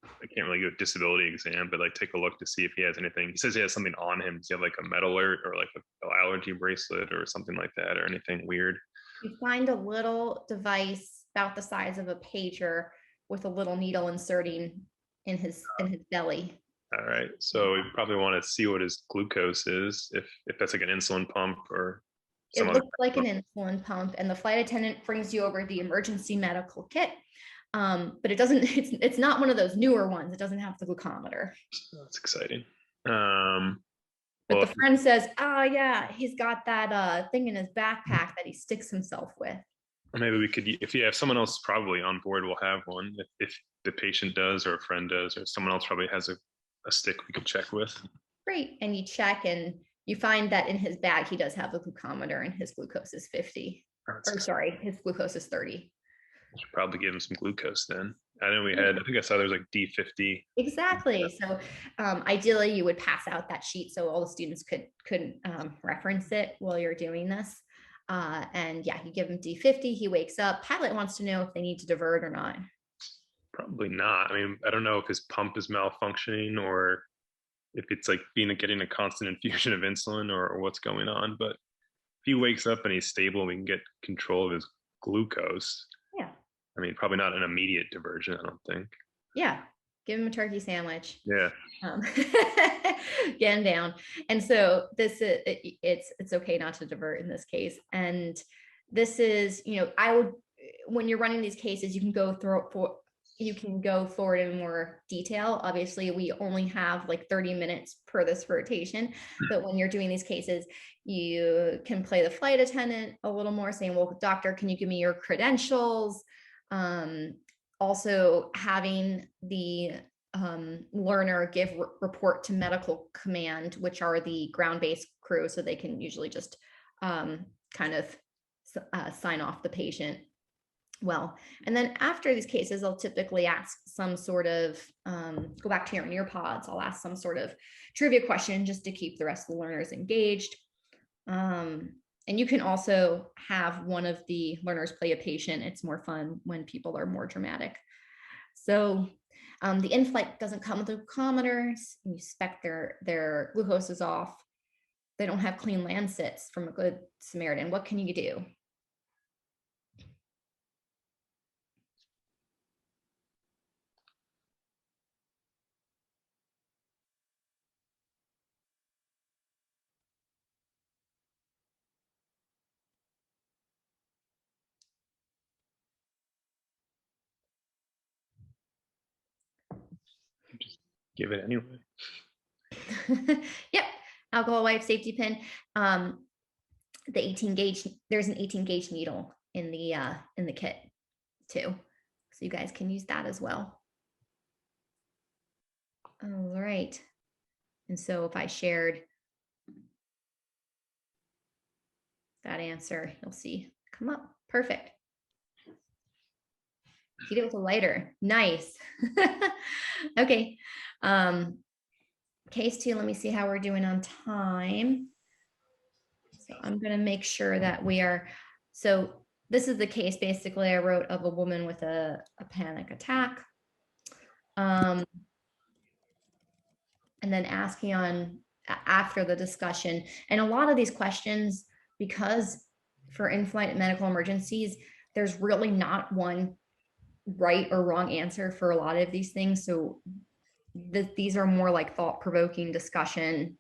I: I can't really do a disability exam, but like take a look to see if he has anything. He says he has something on him. Does he have like a med alert or like an allergy bracelet or something like that, or anything weird?
F: You find a little device about the size of a pager with a little needle inserting in his belly.
I: All right. So we probably want to see what his glucose is, if that's like an insulin pump or
F: It
I: some other.
F: looks like an insulin pump, and the flight attendant brings you over the emergency medical kit. But it doesn't, it's not one of those newer ones. It doesn't have the glucometer.
I: That's exciting.
F: But
I: Well,
F: the friend says, oh yeah, he's got that thing in his backpack that he sticks himself with.
I: maybe we could, if you have someone else probably on board, we'll have one. If the patient does, or a friend does, or someone else probably has a stick we could check with.
F: Great. And you check and you find that in his bag, he does have a glucometer and his glucose is 50. Or sorry, his glucose is 30.
I: Should probably give him some glucose then. I know we had, I think I saw there was like D50.
F: Exactly. So ideally you would pass out that sheet so all the students could reference it while you're doing this. And yeah, you give him D50, he wakes up. Pilot wants to know if they need to divert or not.
I: Probably not. I mean, I don't know if his pump is malfunctioning or if it's like getting a constant infusion of insulin or what's going on. But if he wakes up and he's stable, we can get control of his glucose.
F: Yeah.
I: I mean, probably not an immediate diversion, I don't think.
F: Yeah. Give him a turkey sandwich.
I: Yeah.
F: Get him down. And so this is, it's okay not to divert in this case. And this is, I would, when you're running these cases, you can go forward in more detail. Obviously, we only have like 30 minutes per this rotation, but when you're doing these cases, you can play the flight attendant a little more, saying, well, doctor, can you give me your credentials? Also having the learner report to medical command, which are the ground-based crew, so they can usually just kind of sign off the patient well. And then after these cases, I'll typically ask some sort of, go back to your Nearpods, I'll ask some sort of trivia question just to keep the rest of the learners engaged. And you can also have one of the learners play a patient. It's more fun when people are more dramatic. So the in-flight doesn't come with glucometers. You suspect their glucose is off. They don't have clean land sits from a Good Samaritan. What can you do?
I: Just give it anyway.
F: Yep. Alcohol wipe, safety pin. The 18 gauge, there's an 18 gauge needle in the kit too. So you guys can use that as well. All right. And so if I shared that answer, you'll see come up. Perfect. Heat it with a lighter. Nice. Okay. Case 2, let me see how we're doing on time. So I'm going to make sure that we are, so this is the case basically I wrote of a woman with a panic attack. And then asking on after the discussion. And a lot of these questions, because for in-flight medical emergencies, there's really not one right or wrong answer for a lot of these things. So these are more like thought-provoking discussion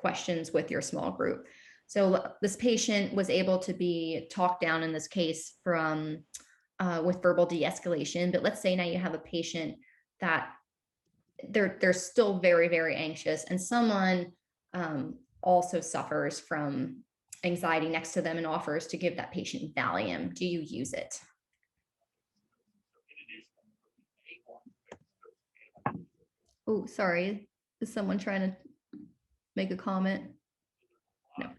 F: questions with your small group. So this patient was able to be talked down in this case from with verbal de-escalation. But let's say now you have a patient that they're still very, very anxious, and someone also suffers from anxiety next to them and offers to give that patient Valium. Do you use it? Oh, sorry. Is someone trying to make a comment? No.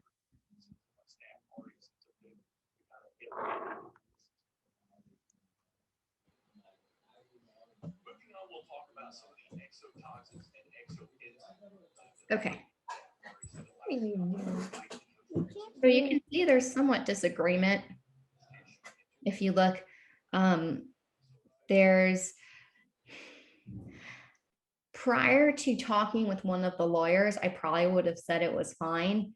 F: Okay. So you can see there's somewhat disagreement. If you look, there's prior to talking with one of the lawyers, I probably would have said it was fine.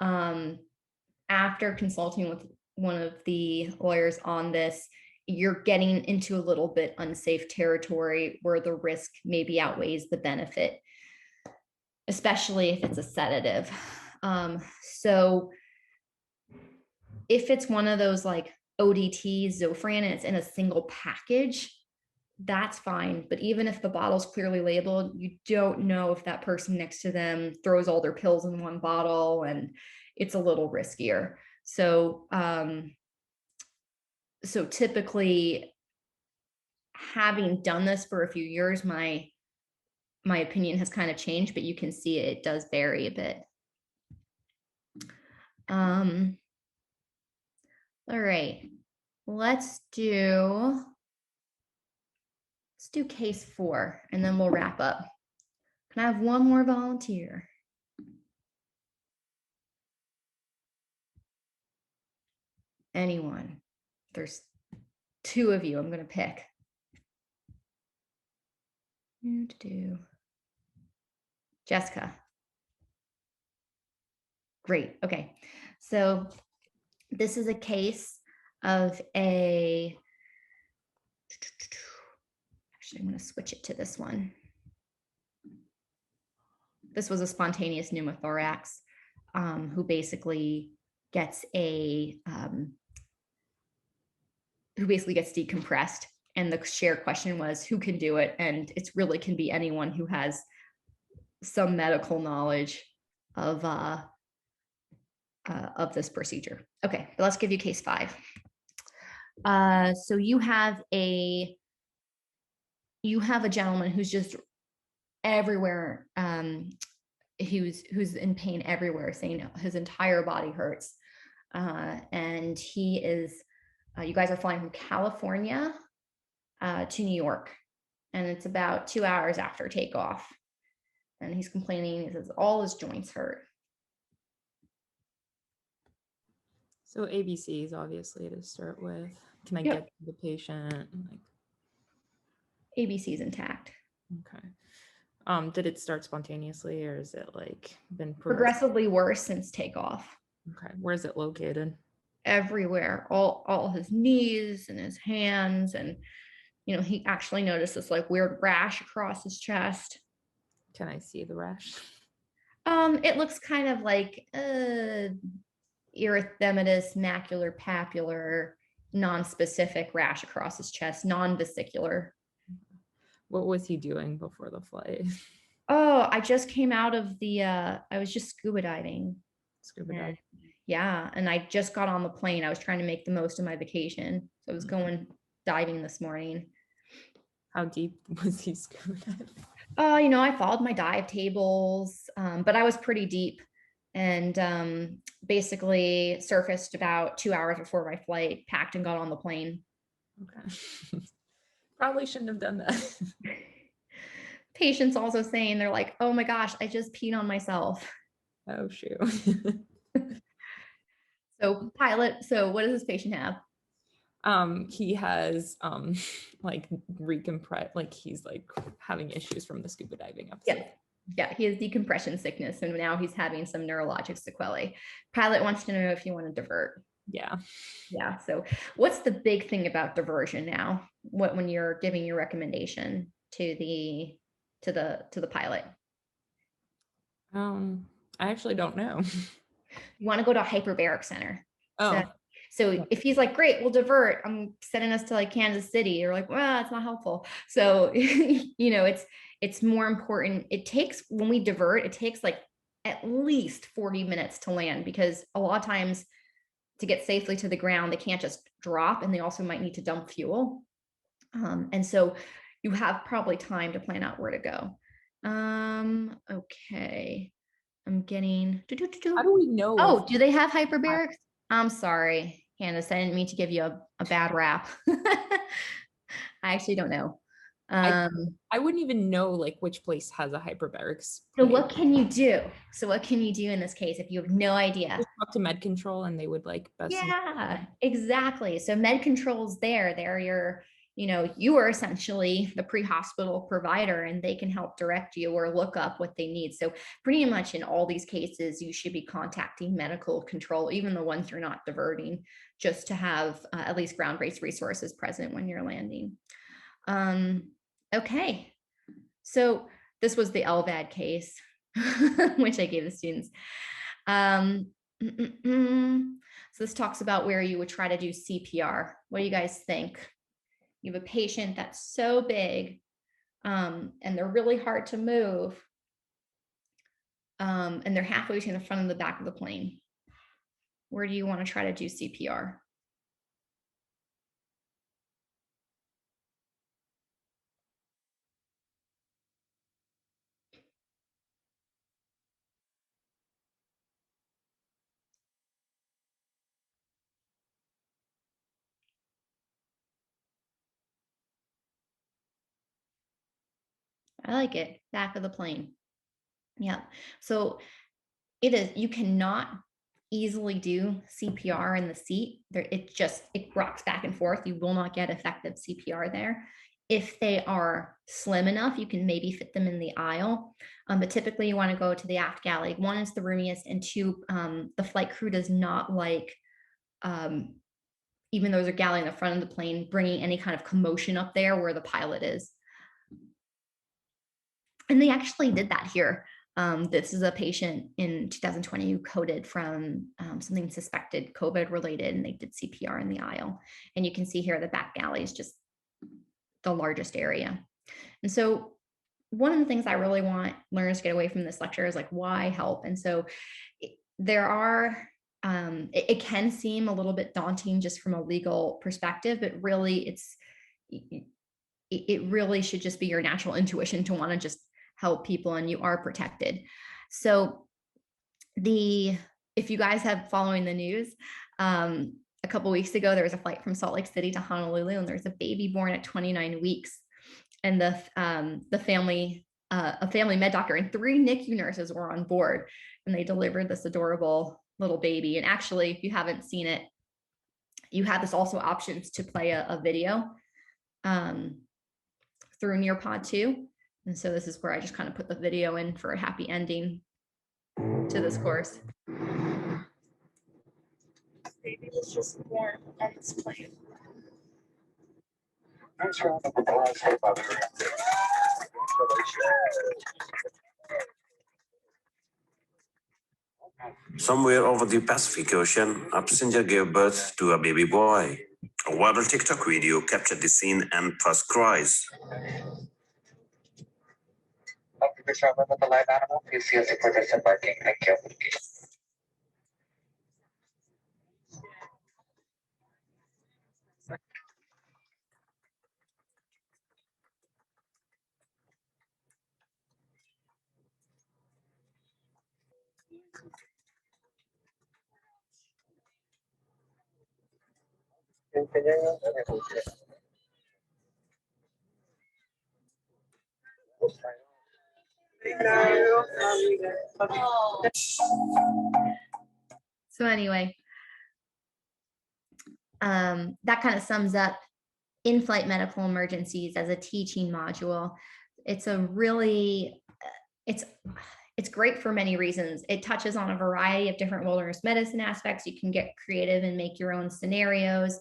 F: After consulting with one of the lawyers on this, you're getting into a little bit unsafe territory where the risk maybe outweighs the benefit, especially if it's a sedative. So if it's one of those like ODT, Zofran, and it's in a single package, that's fine. But even if the bottle's clearly labeled, you don't know if that person next to them throws all their pills in one bottle, and it's a little riskier. So, so typically, having done this for a few years, my opinion has kind of changed, but you can see it does vary a bit. All right, let's do case 4 and then we'll wrap up. Can I have one more volunteer? Anyone? There's 2 of you I'm going to pick. Jessica. Great. Okay. So this is a case of a, actually, I'm going to switch it to this one. This was a spontaneous pneumothorax who basically gets decompressed. And the shared question was, who can do it? And it's really can be anyone who has some medical knowledge of this procedure. Okay, but let's give you case 5. So you have a gentleman who's just everywhere, who's in pain everywhere, saying his entire body hurts. And he is, you guys are flying from California to New York, and it's about 2 hours after takeoff. And he's complaining, he says all his joints hurt.
J: So ABCs, obviously, to start with. Can I get to the patient? Like,
F: ABC's intact.
J: Okay. Did it start spontaneously, or is it like been
F: progressively worse since takeoff?
J: Okay. Where is it located?
F: Everywhere, all his knees and his hands, and he actually noticed this like weird rash across his chest.
J: Can I see the rash?
F: It looks kind of like erythematous macular-papular, non-specific rash across his chest, non-vesicular.
J: What was he doing before the flight?
F: Oh, I just came out of I was just scuba diving. Yeah, and I just got on the plane. I was trying to make the most of my vacation. So I was going diving this morning.
J: How deep was he scuba diving?
F: I followed my dive tables, but I was pretty deep, and basically surfaced about 2 hours before my flight, packed and got on the plane.
J: Okay. Probably shouldn't have done that.
F: Patients also saying, they're like, oh my gosh, I just peed on myself.
J: Oh, shoot.
F: So pilot, so what does this patient have?
J: He has like recompress, like he's like having issues from the scuba diving episode.
F: Yeah, he has decompression sickness, and now he's having some neurologic sequelae. Pilot wants to know if you want to divert.
J: Yeah.
F: So what's the big thing about diversion now? When you're giving your recommendation to the pilot?
J: I actually don't know.
F: You want to go to a hyperbaric center.
J: Oh.
F: So if he's like, great, we'll divert, I'm sending us to like Kansas City, you're like, well, it's not helpful. So, it's more important. When we divert, it takes like at least 40 minutes to land, because a lot of times to get safely to the ground, they can't just drop, and they also might need to dump fuel. And so you have probably time to plan out where to go. Okay. I'm getting.
J: How do we know?
F: Oh, do they have hyperbarics? I'm sorry, Candace. I didn't mean to give you a bad rap. I actually don't know.
J: I wouldn't even know like which place has a hyperbarics.
F: So what can you do? So what can you do in this case if you have no idea?
J: Just talk to med control and they would like best.
F: Yeah, exactly. So med control's there. They're your, you are essentially the pre-hospital provider and they can help direct you or look up what they need. So pretty much in all these cases, you should be contacting medical control, even the ones you're not diverting, just to have at least ground-based resources present when you're landing. Okay. So this was the LVAD case, which I gave the students. So this talks about where you would try to do CPR. What do you guys think? You have a patient that's so big and they're really hard to move. And they're halfway between the front and the back of the plane. Where do you want to try to do CPR? I like it. Back of the plane. Yeah. So it is, you cannot easily do CPR in the seat. There, it rocks back and forth. You will not get effective CPR there. If they are slim enough, you can maybe fit them in the aisle. But typically you want to go to the aft galley. One, is the roomiest, and two, the flight crew does not like, even though there's a galley in the front of the plane, bringing any kind of commotion up there where the pilot is. And they actually did that here. This is a patient in 2020 who coded from something suspected COVID related, and they did CPR in the aisle. And you can see here the back galley is just the largest area. And so one of the things I really want learners to get away from this lecture is like, why help? And so there are, it can seem a little bit daunting just from a legal perspective, but really it really should just be your natural intuition to want to just help people, and you are protected. So if you guys have following the news, a couple of weeks ago, there was a flight from Salt Lake City to Honolulu, and there was a baby born at 29 weeks. And the family, a family med doctor and 3 NICU nurses were on board, and they delivered this adorable little baby. And actually, if you haven't seen it, you have this also options to play a video through Nearpod 2. And so this is where I just kind of put the video in for a happy ending to this course. Baby was just born on this plane.
K: Somewhere over the Pacific Ocean, a passenger gave birth to a baby boy. A viral TikTok video captured the scene and first cries.
L: After the travel with the live animal, please see us for disembarking and carefully.
F: So anyway, that kind of sums up in-flight medical emergencies as a teaching module. It's a really, it's great for many reasons. It touches on a variety of different wilderness medicine aspects. You can get creative and make your own scenarios.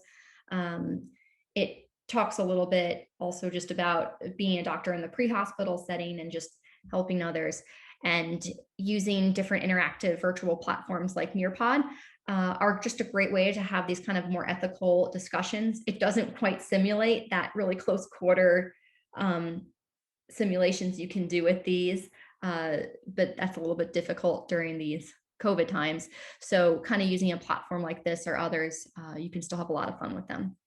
F: It talks a little bit also just about being a doctor in the pre-hospital setting and just helping others, and using different interactive virtual platforms like Nearpod are just a great way to have these kind of more ethical discussions. It doesn't quite simulate that really close quarter simulations you can do with these, but that's a little bit difficult during these COVID times. So kind of using a platform like this or others, you can still have a lot of fun with them.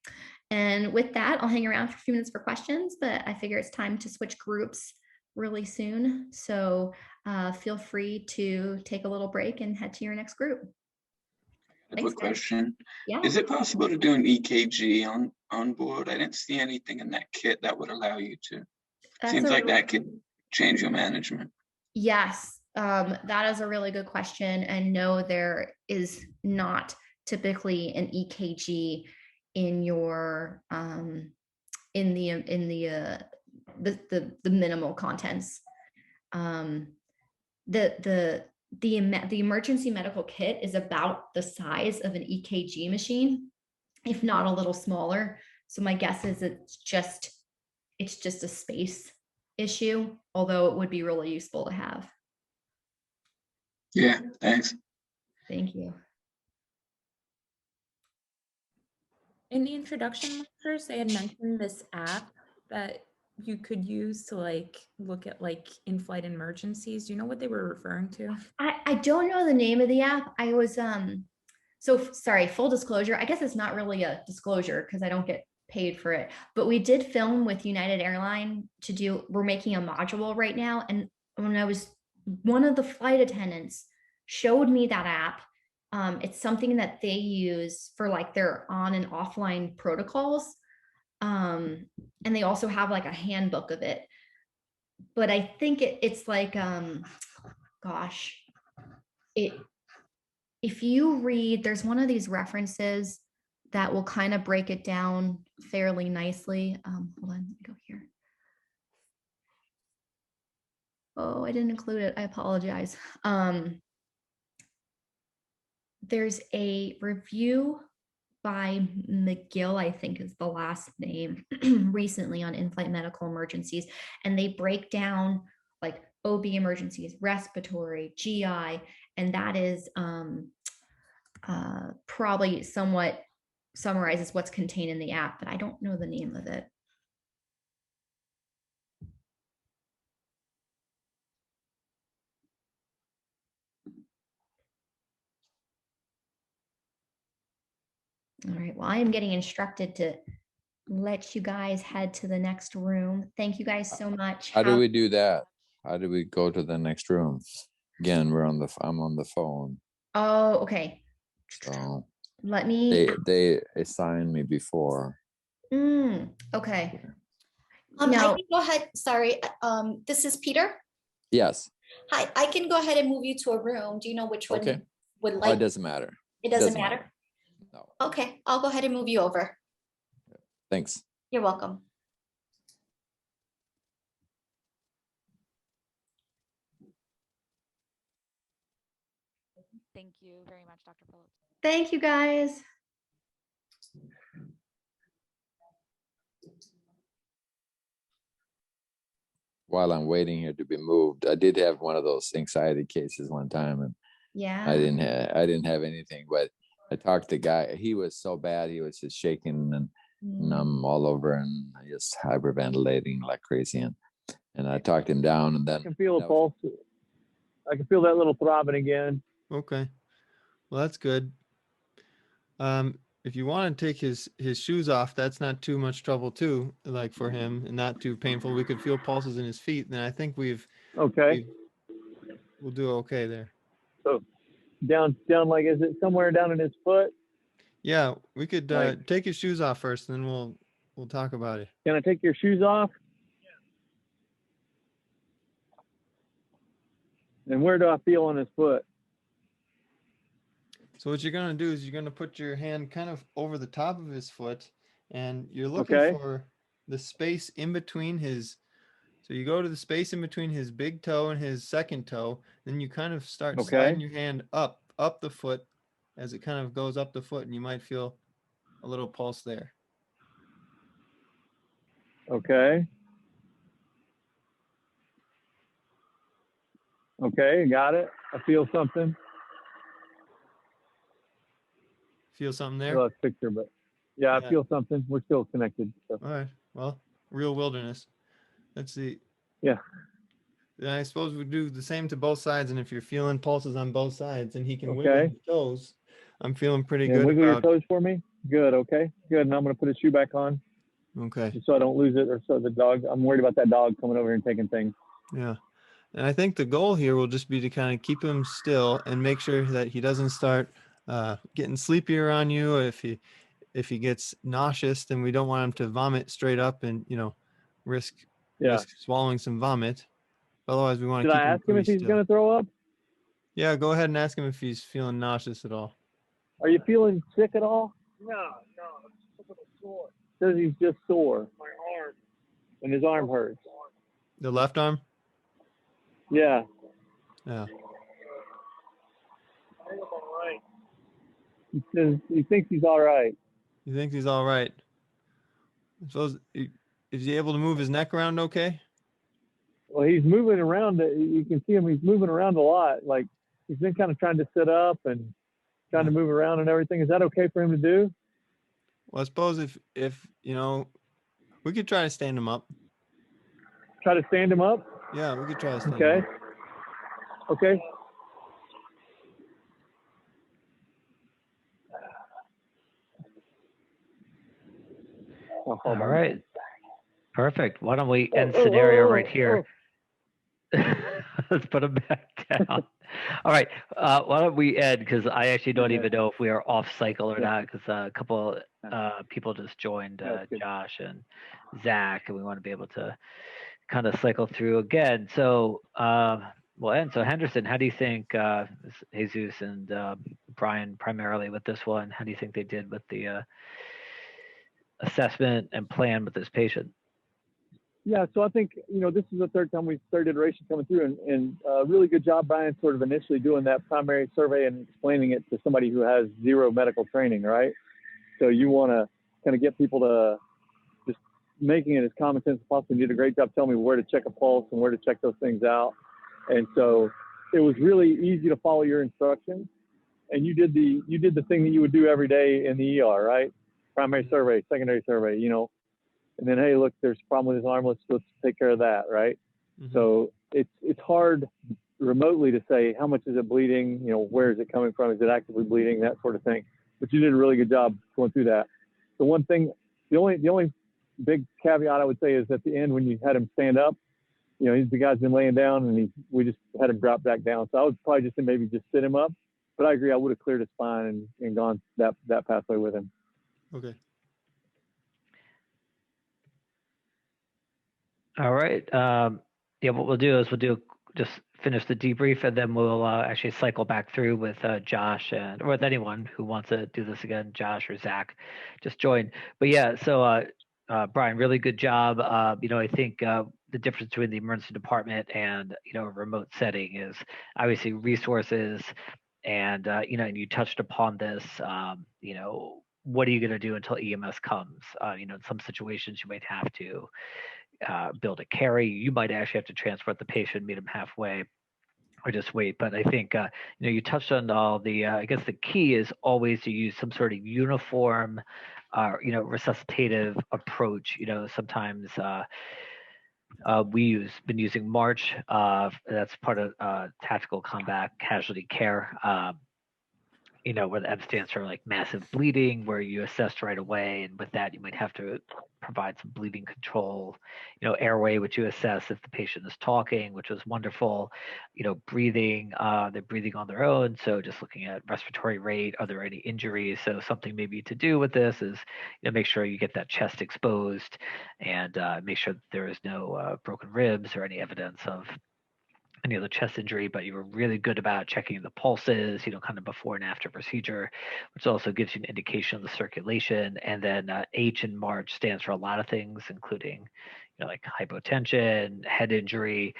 F: And with that, I'll hang around for a few minutes for questions, but I figure it's time to switch groups really soon. So feel free to take a little break and head to your next group.
H: A quick question.
F: Yeah.
H: Is it possible to do an EKG on board? I didn't see anything in that kit that would allow you to.
F: That's
H: Seems
F: a
H: like
F: really-
H: that could change your management.
F: Yes, that is a really good question. And no, there is not typically an EKG in your the minimal contents. The emergency medical kit is about the size of an EKG machine, if not a little smaller. So my guess is it's just a space issue, although it would be really useful to have.
H: Yeah, thanks.
F: Thank you.
J: In the introduction lectures, they had mentioned this app that you could use to like look at like in-flight emergencies. Do you know what they were referring to?
F: I don't know the name of the app. I was sorry, full disclosure. I guess it's not really a disclosure because I don't get paid for it. But we did film with United Airline we're making a module right now. And when one of the flight attendants showed me that app. It's something that they use for like their on and offline protocols. And they also have like a handbook of it. But I think it's like, gosh, if you read, there's one of these references that will kind of break it down fairly nicely. Hold on, let me go here. Oh, I didn't include it. I apologize. There's a review by McGill, I think is the last name, recently on in-flight medical emergencies. And they break down like OB emergencies, respiratory, GI, and that is probably somewhat summarizes what's contained in the app, but I don't know the name of it. All right, well, I am getting instructed to let you guys head to the next room. Thank you guys so much.
G: How do we do that? How do we go to the next room? Again, I'm on the phone.
F: Oh, okay.
G: So
F: Let me.
G: they assigned me before.
F: Okay.
C: I can go ahead. Sorry. This is Peter.
G: Yes.
C: Hi. I can go ahead and move you to a room. Do you know which one
G: Okay.
C: you would
G: Oh,
C: like?
G: it doesn't matter.
C: It doesn't matter.
G: No.
C: Okay. I'll go ahead and move you over.
G: Thanks.
C: You're welcome.
M: Thank you very much, Dr. Phillips.
F: Thank you guys.
G: While I'm waiting here to be moved, I did have one of those anxiety cases one time, and
F: yeah,
G: I didn't have anything, but I talked to the guy. He was so bad, he was just shaking and numb all over and just hyperventilating like crazy. And I talked him down, and then
E: I can feel a pulse. I can feel that little throbbing again.
N: Okay, well that's good. If you want to take his shoes off, that's not too much trouble too, like for him, and not too painful. We could feel pulses in his feet, and I think we'll do okay there.
E: So down like, is it somewhere down in his foot?
N: Yeah, we could take his shoes off first, and then we'll talk about it.
E: Can I take your shoes off? And where do I feel on his foot?
N: So what you're going to do is you're going to put your hand kind of over the top of his foot, and you're looking for the space in between so you go to the space in between his big toe and his second toe, then you kind of start sliding your hand up the foot as it kind of goes up the foot, and you might feel a little pulse there.
E: Okay. Okay, got it. I feel something.
N: Feel something there?
E: I lost picture, but yeah, I feel something. We're still connected. So.
N: All right. Well, real wilderness. Let's see.
E: Yeah.
N: Then I suppose we do the same to both sides, and if you're feeling pulses on both sides, and he can wiggle his toes, I'm feeling pretty good.
E: Wiggle your toes for me. Good. Okay. Good. And I'm going to put his shoe back on.
N: Okay.
E: Just so I don't lose it, or so the dog. I'm worried about that dog coming over here and taking things.
N: Yeah. And I think the goal here will just be to kind of keep him still and make sure that he doesn't start getting sleepier on you. If he gets nauseous, then we don't want him to vomit straight up and risk
E: Yeah.
N: risk swallowing some vomit. Otherwise, we want to
E: Should
N: keep
E: I
N: him
E: ask him
N: pretty
E: if he's
N: still.
E: going to throw up?
N: Yeah, go ahead and ask him if he's feeling nauseous at all.
E: Are you feeling sick at all? No, I'm just a little sore. Says he's just sore. My arm. And his arm hurts.
N: The left arm?
E: Yeah.
N: Yeah.
E: I think I'm all right. He says he thinks he's all right.
N: He thinks he's all right. So is he able to move his neck around okay?
E: Well, he's moving around. You can see him. He's moving around a lot. Like he's been kind of trying to sit up and trying to move around and everything. Is that okay for him to do?
N: Well, I suppose if you know, we could try to stand him up.
E: Try to stand him up?
N: Yeah, we could try to stand him
E: Okay.
N: up.
E: Okay.
O: All right. Perfect. Why don't we end scenario right here? Let's put him back down. All right. Why don't we end? Because I actually don't even know if we are off cycle or not. Because a couple people just joined, Josh and Zach, and we want to be able to kind of cycle through again. So we'll end. So Henderson, how do you think Jesus and Brian primarily with this one? How do you think they did with the assessment and plan with this patient?
E: Yeah, so I think, this is the third iteration coming through, and really good job, Brian, sort of initially doing that primary survey and explaining it to somebody who has zero medical training, right? So you want to kind of get people to just making it as common sense as possible. You did a great job telling me where to check a pulse and where to check those things out. And so it was really easy to follow your instructions. And you did the thing that you would do every day in the ER, right? Primary survey, secondary survey, and then, hey, look, there's a problem with his arm. Let's take care of that, right? Mm-hmm. So it's hard remotely to say how much is it bleeding, where is it coming from? Is it actively bleeding? That sort of thing. But you did a really good job going through that. The one thing, the only big caveat I would say is at the end when you had him stand up, the guy's been laying down and we just had him drop back down. So I would probably just say maybe just sit him up. But I agree, I would have cleared his spine and gone that pathway with him.
N: Okay.
O: All right. Yeah, what we'll do is just finish the debrief, and then we'll actually cycle back through with Josh or with anyone who wants to do this again. Josh or Zach, just join. But yeah, so Brian, really good job. I think the difference between the emergency department and a remote setting is obviously resources, and and you touched upon this. What are you going to do until EMS comes? In some situations you might have to build a carry. You might actually have to transport the patient, meet them halfway, or just wait. But I think you touched on all the. I guess the key is always to use some sort of uniform, resuscitative approach. Sometimes we've been using March. That's part of tactical combat casualty care. Where the M stands for like massive bleeding, where you assess right away, and with that you might have to provide some bleeding control, airway, which you assess if the patient is talking, which was wonderful, breathing, they're breathing on their own, so just looking at respiratory rate, are there any injuries? So something maybe to do with this is, make sure you get that chest exposed, and make sure that there is no broken ribs or any evidence of any other chest injury, but you were really good about checking the pulses, kind of before and after procedure, which also gives you an indication of the circulation. And then H in March stands for a lot of things, including, like hypotension, head injury,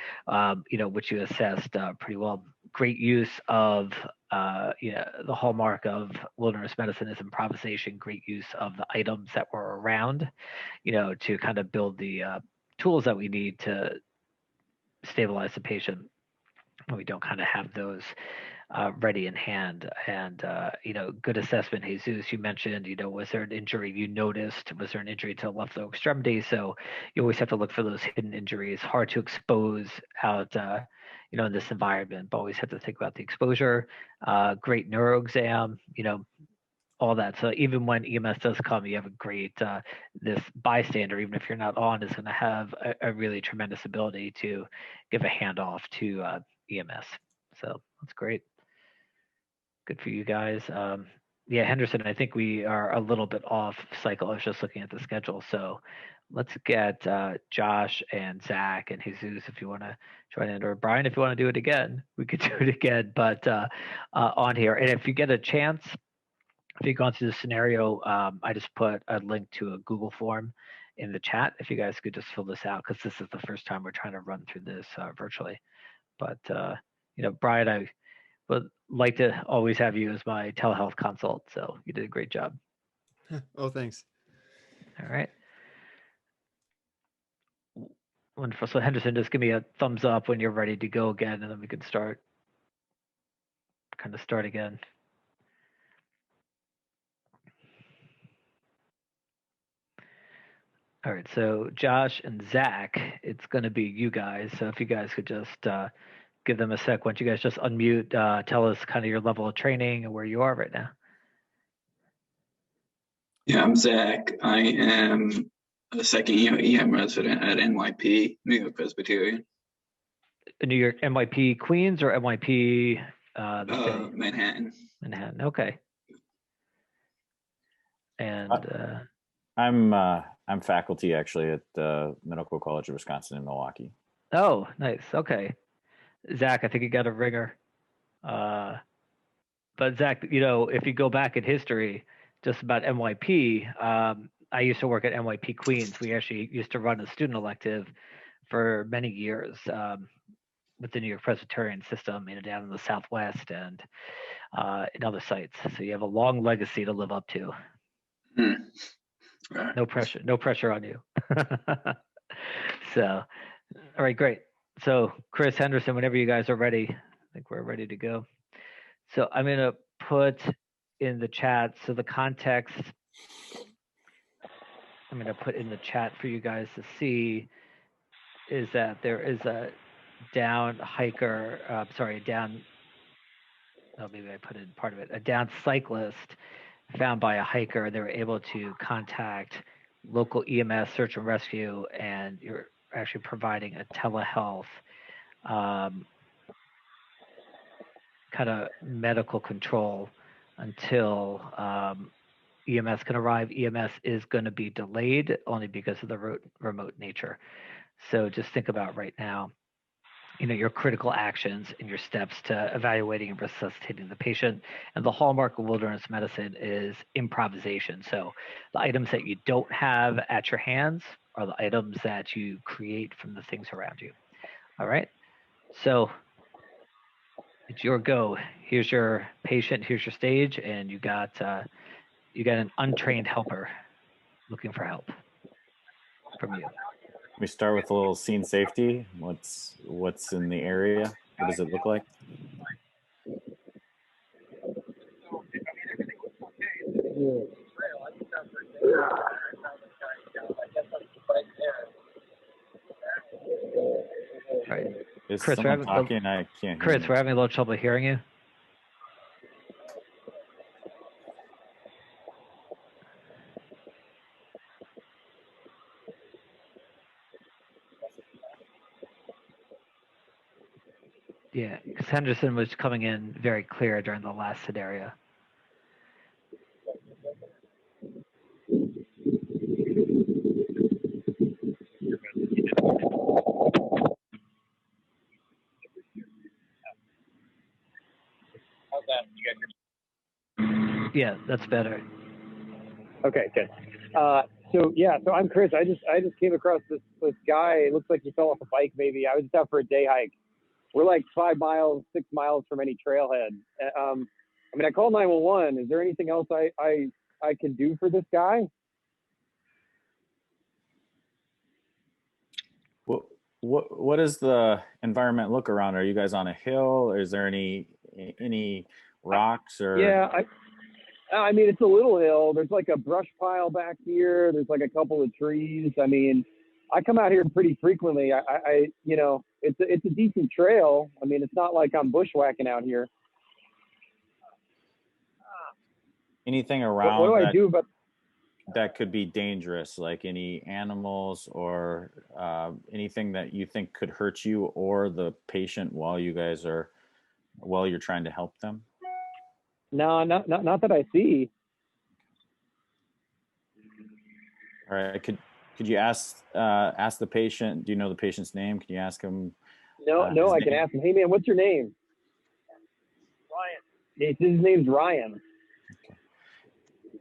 O: which you assessed pretty well. Great use of, the hallmark of wilderness medicine is improvisation, great use of the items that were around, to kind of build the tools that we need to stabilize the patient when we don't kind of have those ready in hand. And good assessment. Jesus, you mentioned, was there an injury you noticed? Was there an injury to the left lower extremity? So you always have to look for those hidden injuries, hard to expose out in this environment, but always have to think about the exposure. Great neuro exam, all that. So even when EMS does come, you have a great, this bystander, even if you're not on, is going to have a really tremendous ability to give a handoff to EMS. So that's great. Good for you guys. Yeah, Henderson, I think we are a little bit off cycle. I was just looking at the schedule. So let's get Josh and Zach and Jesus if you want to join in, or Brian if you want to do it again. We could do it again, but on here. And if you get a chance, if you've gone through the scenario, I just put a link to a Google form in the chat. If you guys could just fill this out, because this is the first time we're trying to run through this virtually. But Brian, I would like to always have you as my telehealth consult. So you did a great job.
N: Oh, thanks.
O: All right. Wonderful. So Henderson, just give me a thumbs up when you're ready to go again, and then we can start again. All right, so Josh and Zach, it's going to be you guys. So if you guys could just give them a sec. Once you guys just unmute, tell us kind of your level of training and where you are right now.
H: Yeah, I'm Zach. I am a second year EM resident at NYP, New York Presbyterian.
O: New York, NYP Queens or NYP the city?
H: Manhattan.
O: Manhattan, okay. And
P: I'm faculty actually at the Medical College of Wisconsin in Milwaukee.
O: Oh, nice. Okay. Zach, I think you got a ringer. But Zach, if you go back in history, just about NYP, I used to work at NYP Queens. We actually used to run a student elective for many years with the New York Presbyterian system, down in the Southwest and in other sites. So you have a long legacy to live up to.
H: Right.
O: No pressure on you. So, all right, great. So Chris, Henderson, whenever you guys are ready, I think we're ready to go. So I'm going to put in the chat. So the context, I'm going to put in the chat for you guys to see is that there is a down hiker, maybe I put in part of it, a down cyclist found by a hiker. They were able to contact local EMS search and rescue, and you're actually providing a telehealth kind of medical control until EMS can arrive. EMS is going to be delayed only because of the remote nature. So just think about right now, your critical actions and your steps to evaluating and resuscitating the patient. And the hallmark of wilderness medicine is improvisation. So the items that you don't have at your hands are the items that you create from the things around you. All right. So it's your go. Here's your patient. Here's your stage, and you got an untrained helper looking for help from you.
P: We start with a little scene safety. What's in the area? What does it look like?
O: All right.
P: Is
O: Chris,
P: someone talking? I can't hear.
O: Chris, we're having a little trouble hearing you. Yeah, because Henderson was coming in very clear during the last scenario. Yeah, that's better.
Q: Okay, good. So I'm Chris. I just came across this guy. It looks like he fell off a bike. Maybe I was just out for a day hike. We're like 5 miles, 6 miles from any trailhead. I called 911. Is there anything else I can do for this guy?
P: What does the environment look around? Are you guys on a hill? Is there any rocks or?
Q: Yeah, it's a little hill. There's like a brush pile back here. There's like a couple of trees. I come out here pretty frequently. It's a decent trail. It's not like I'm bushwhacking out here.
P: Anything around?
Q: What do I do about
P: that could be dangerous, like any animals or anything that you think could hurt you or the patient while you're trying to help them?
Q: No, not that I see.
P: All right. Could you ask the patient? Do you know the patient's name? Can you ask him?
Q: No, I can ask him. Hey man, what's your name? Ryan. His name's Ryan.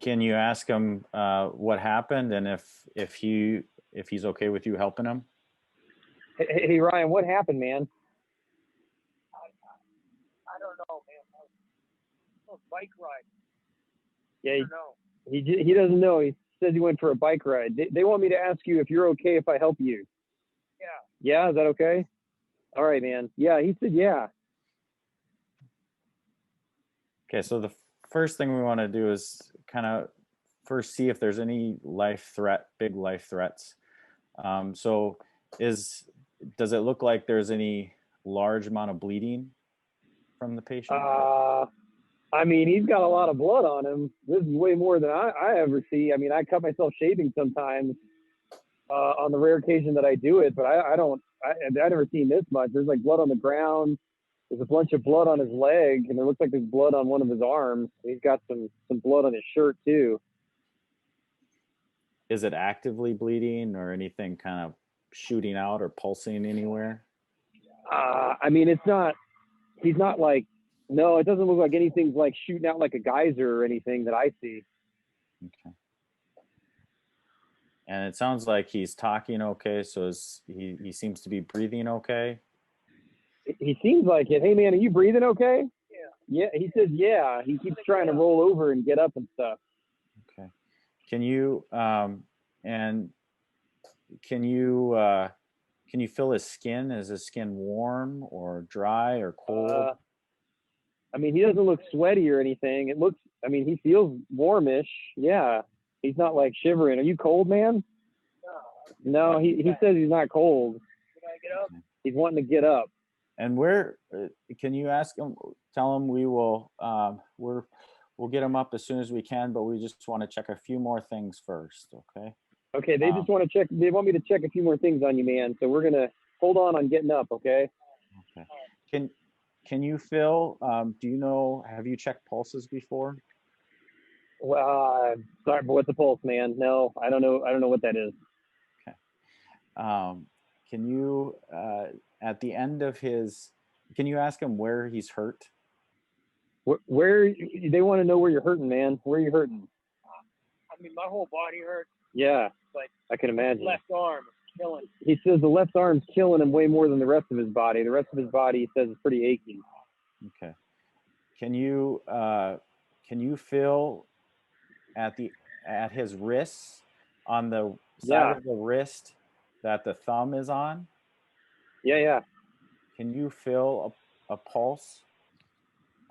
P: Can you ask him what happened and if he's okay with you helping him?
Q: Hey Ryan, what happened, man?
R: I don't know, man. Oh, bike ride.
Q: Yeah, he doesn't know. He says he went for a bike ride. They want me to ask you if you're okay if I help you.
R: Yeah.
Q: Yeah, is that okay? All right, man. Yeah, he said yeah.
P: Okay, so the first thing we want to do is kind of first see if there's any big life threats. So does it look like there's any large amount of bleeding from the patient?
Q: I mean, he's got a lot of blood on him. This is way more than I ever see. I mean, I cut myself shaving sometimes on the rare occasion that I do it, but I've never seen this much. There's like blood on the ground. There's a bunch of blood on his leg, and there looks like there's blood on one of his arms. He's got some blood on his shirt too.
P: Is it actively bleeding or anything kind of shooting out or pulsing anywhere?
Q: I mean, he's not like, no, it doesn't look like anything's like shooting out like a geyser or anything that I see.
P: Okay. And it sounds like he's talking okay, so he seems to be breathing okay.
Q: He seems like it. Hey man, are you breathing okay? Yeah. Yeah, he says yeah. He keeps trying to roll over and get up and stuff.
P: Okay. Can you feel his skin? Is his skin warm or dry or cold?
Q: I mean, he doesn't look sweaty or anything. He feels warmish. Yeah. He's not like shivering. Are you cold, man? No, he says he's not cold.
R: Can I get up?
Q: He's wanting to get up.
P: And where can you ask him? Tell him we will. We'll get him up as soon as we can, but we just want to check a few more things first. Okay.
Q: Okay. They just want to check. They want me to check a few more things on you, man. So we're gonna hold on getting up. Okay.
P: Okay. Can you feel? Do you know? Have you checked pulses before?
Q: Sorry, but what's a pulse, man? No, I don't know. I don't know what that is.
P: Okay. Can you at the end of his? Can you ask him where he's hurt?
Q: Where they want to know where you're hurting, man. Where are you hurting?
R: I mean, my whole body hurts.
Q: Yeah,
R: Like
Q: I can imagine.
R: left arm is killing.
Q: He says the left arm's killing him way more than the rest of his body. The rest of his body, he says, is pretty achy.
P: Okay. Can you feel at his wrists, on the side of the wrist that the thumb is on?
Q: Yeah.
P: Can you feel a pulse?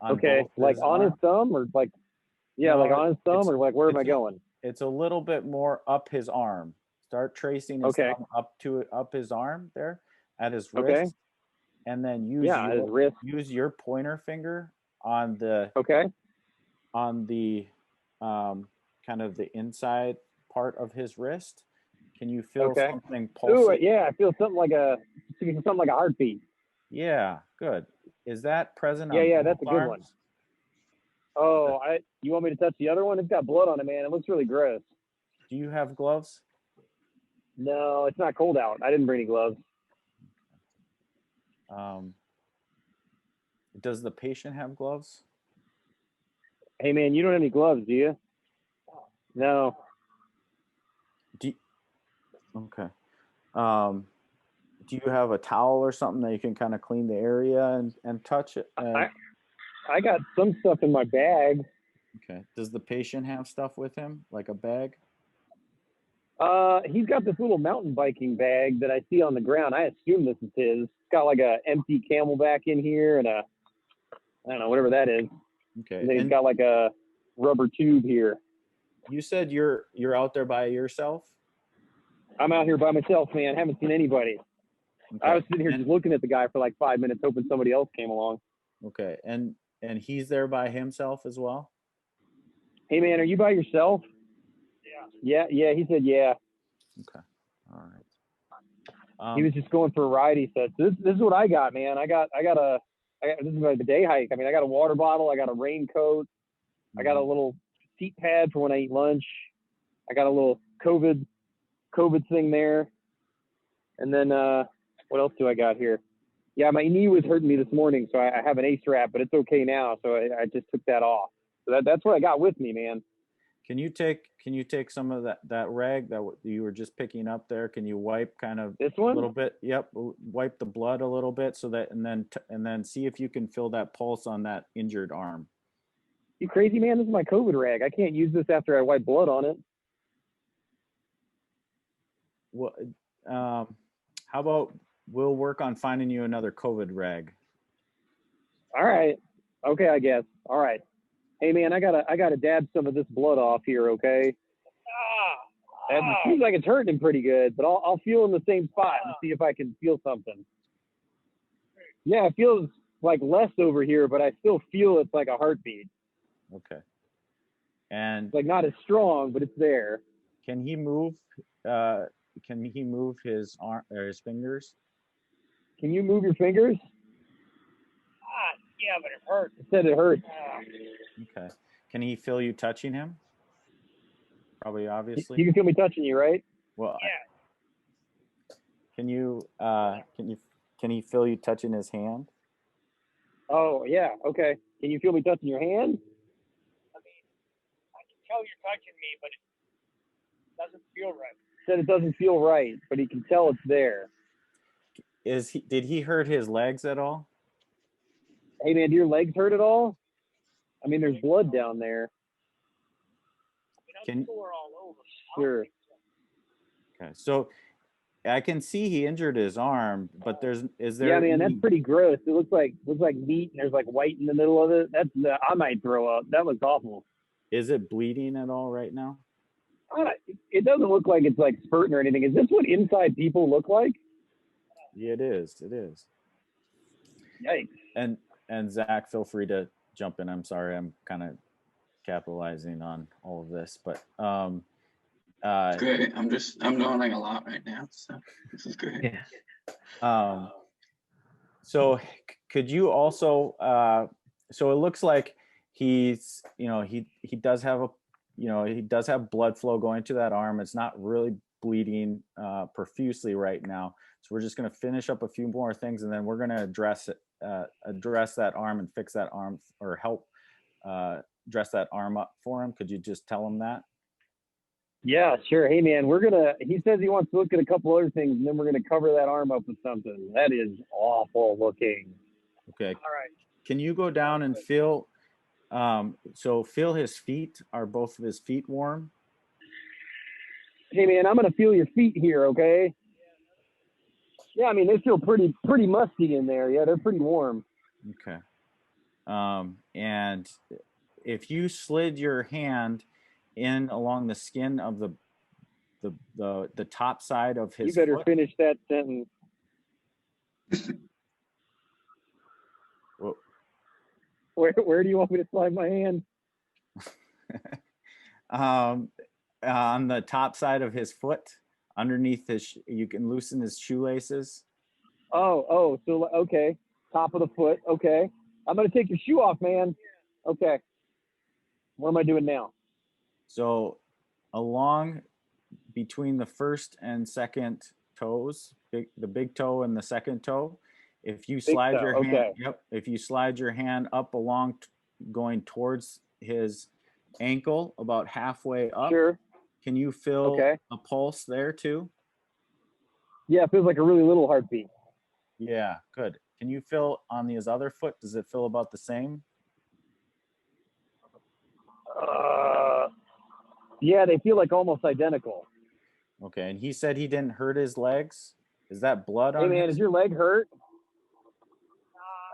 Q: Okay, like on his thumb or like,
P: No,
Q: like on his thumb or like where am I going?
P: It's a little bit more up his arm. Start tracing his thumb up his arm there at his wrist, and then use your pointer finger on the kind of the inside part of his wrist. Can you feel something pulsing?
Q: Ooh, yeah, I feel something like a heartbeat.
P: Yeah, good. Is that present on
Q: Yeah,
P: both
Q: that's a good
P: arms?
Q: one. Oh, you want me to touch the other one? It's got blood on it, man. It looks really gross.
P: Do you have gloves?
Q: No, it's not cold out. I didn't bring any gloves.
P: Does the patient have gloves?
Q: Hey, man, you don't have any gloves, do you? No.
P: Okay. Do you have a towel or something that you can kind of clean the area and touch it?
Q: I got some stuff in my bag.
P: Okay. Does the patient have stuff with him, like a bag?
Q: He's got this little mountain biking bag that I see on the ground. I assume this is his. It's got like a empty Camelback in here and I don't know, whatever that is.
P: Okay.
Q: And then he's got like a rubber tube here.
P: You said you're out there by yourself?
Q: I'm out here by myself, man. Haven't seen anybody.
P: Okay.
Q: I was sitting here just looking at the guy for like 5 minutes, hoping somebody else came along.
P: Okay. And he's there by himself as well?
Q: Hey, man, are you by yourself? Yeah. Yeah, he said yeah.
P: Okay. All right.
Q: He was just going for a ride, he said. So this is what I got, man. I got this is like the day hike. I mean, I got a water bottle, I got a raincoat, I got a little seat pad for when I eat lunch. I got a little COVID COVID thing there. And then what else do I got here? Yeah, my knee was hurting me this morning, so I have an ace wrap, but it's okay now. So I just took that off. So that's what I got with me, man.
P: Can you take some of that rag that you were just picking up there? Can you wipe kind of
Q: this one
P: a little bit? Yep, wipe the blood a little bit so that, and then see if you can feel that pulse on that injured arm.
Q: You crazy, man? This is my COVID rag. I can't use this after I wipe blood on it.
P: What? How about we'll work on finding you another COVID rag.
Q: All right. Okay, I guess. All right. Hey, man, I gotta dab some of this blood off here, okay? It seems like it's hurting him pretty good, but I'll feel in the same spot and see if I can feel something. Yeah, it feels like less over here, but I still feel it's like a heartbeat.
P: Okay. And
Q: it's like not as strong, but it's there.
P: Can he move? Can he move his arm or his fingers?
Q: Can you move your fingers?
R: Yeah, but it hurts.
Q: It said it hurts.
P: Okay. Can he feel you touching him? Probably, obviously.
Q: You can feel me touching you, right?
P: Well,
R: yeah.
P: Can he feel you touching his hand?
Q: Oh yeah. Okay. Can you feel me touching your hand?
R: I mean, I can tell you're touching me, but it doesn't feel right.
Q: Said it doesn't feel right, but he can tell it's there.
P: Did he hurt his legs at all?
Q: Hey man, do your legs hurt at all? I mean, there's blood down there.
P: Can
R: sore all over.
Q: Sure.
P: Okay, so I can see he injured his arm, but is there?
Q: Yeah, man, that's pretty gross. It looks like meat, and there's like white in the middle of it. I might throw up. That looks awful.
P: Is it bleeding at all right now?
Q: It doesn't look like it's like spurting or anything. Is this what inside people look like?
P: Yeah, it is. It is.
Q: Yikes.
P: And Zach, feel free to jump in. I'm sorry, I'm kind of capitalizing on all of this, but
H: great. I'm learning a lot right now, so this is great.
P: Yeah. So could you also so it looks like he's he does have he does have blood flow going to that arm. It's not really bleeding profusely right now, so we're just going to finish up a few more things, and then we're going to address that arm and fix that arm, or help dress that arm up for him. Could you just tell him that?
Q: Yeah, sure. Hey man, he says he wants to look at a couple other things, and then we're gonna cover that arm up with something. That is awful looking.
P: Okay.
R: All right.
P: Can you go down and feel feel his feet? Are both of his feet warm?
Q: Hey man, I'm gonna feel your feet here, okay? Yeah, I mean they feel pretty musty in there. Yeah, they're pretty warm.
P: Okay. And if you slid your hand in along the skin of the top side of his
Q: You better
P: foot,
Q: finish that sentence. Where do you want me to slide my hand?
P: on the top side of his foot, underneath you can loosen his shoelaces.
Q: Oh, so okay, top of the foot. Okay, I'm gonna take your shoe off, man. Okay, what am I doing now?
P: So along between the first and second toes, the big toe and the second toe, if you slide your hand,
Q: okay.
P: if you slide your hand up along, going towards his ankle about halfway up,
Q: sure.
P: Can you feel a pulse there too?
Q: Yeah, it feels like a really little heartbeat.
P: Yeah, good. Can you feel on his other foot? Does it feel about the same?
Q: Yeah, they feel like almost identical.
P: Okay, and he said he didn't hurt his legs. Is that blood on?
Q: Hey man, is your leg hurt?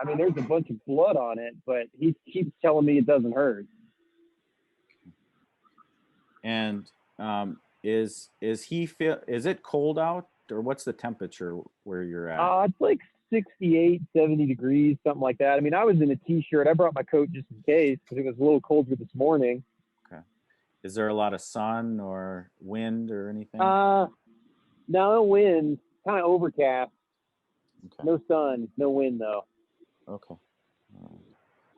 Q: I mean, there's a bunch of blood on it, but he keeps telling me it doesn't hurt.
P: And is it cold out, or what's the temperature where you're at?
Q: It's like 68, 70 degrees, something like that. I mean, I was in a t-shirt. I brought my coat just in case because it was a little colder this morning.
P: Okay. Is there a lot of sun or wind or anything?
Q: No wind, kind of overcast.
P: Okay.
Q: No sun, no wind though.
P: Okay.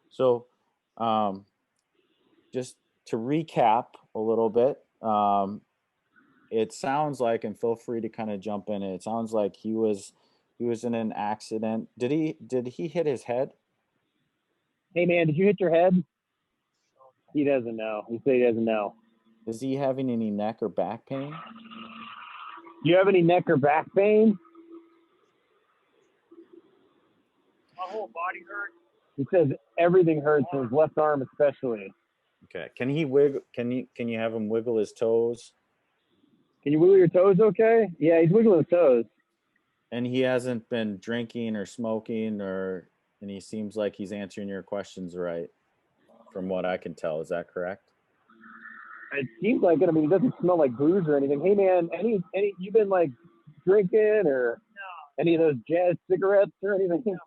P: So, just to recap a little bit, it sounds like, and feel free to kind of jump in, it sounds like he was in an accident. Did he hit his head?
Q: Hey man, did you hit your head? He doesn't know. He said he doesn't know.
P: Is he having any neck or back pain?
Q: Do you have any neck or back pain?
R: My whole body hurts.
Q: He says everything hurts, his left arm especially.
P: Okay. Can he wiggle? Can you have him wiggle his toes?
Q: Can you wiggle your toes okay? Yeah, he's wiggling his toes.
P: And he hasn't been drinking or smoking, and he seems like he's answering your questions right, from what I can tell. Is that correct?
Q: It seems like it. I mean, it doesn't smell like booze or anything. Hey man, any you been like drinking or any of those jazz cigarettes or anything?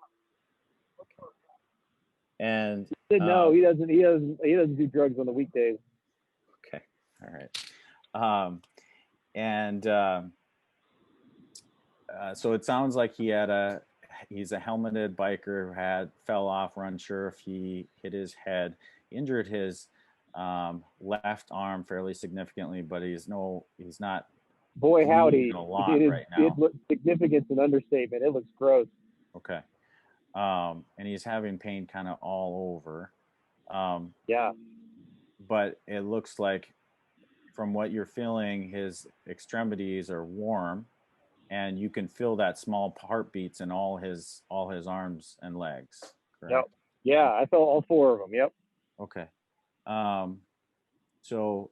P: And
Q: No, he doesn't do drugs on the weekdays.
P: Okay. All right. So it sounds like he's a helmeted biker who fell off. We're unsure if he hit his head, injured his left arm fairly significantly, but he's not.
Q: Boy, howdy!
P: A lot right now.
Q: It looks significant's an understatement. It looks gross.
P: Okay. And he's having pain kind of all over.
Q: Yeah.
P: But it looks like, from what you're feeling, his extremities are warm, and you can feel that small heartbeats in all his arms and legs. Correct?
Q: Yep. Yeah, I felt all four of them. Yep.
P: Okay. So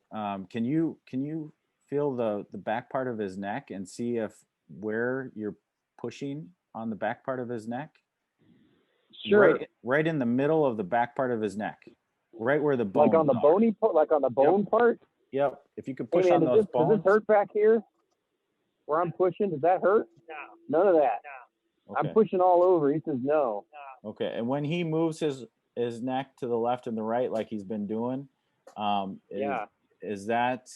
P: can you feel the back part of his neck and see if where you're pushing on the back part of his neck?
Q: Sure.
P: Right in the middle of the back part of his neck, right where the bone.
Q: Like on the bony part, like on the bone part.
P: Yep. If you could push
Q: man,
P: on those bones.
Q: Does this hurt back here? Where I'm pushing, does that hurt? No. None of that. No.
P: Okay.
Q: I'm pushing all over. He says no.
P: Okay. And when he moves his neck to the left and the right, like he's been doing, is that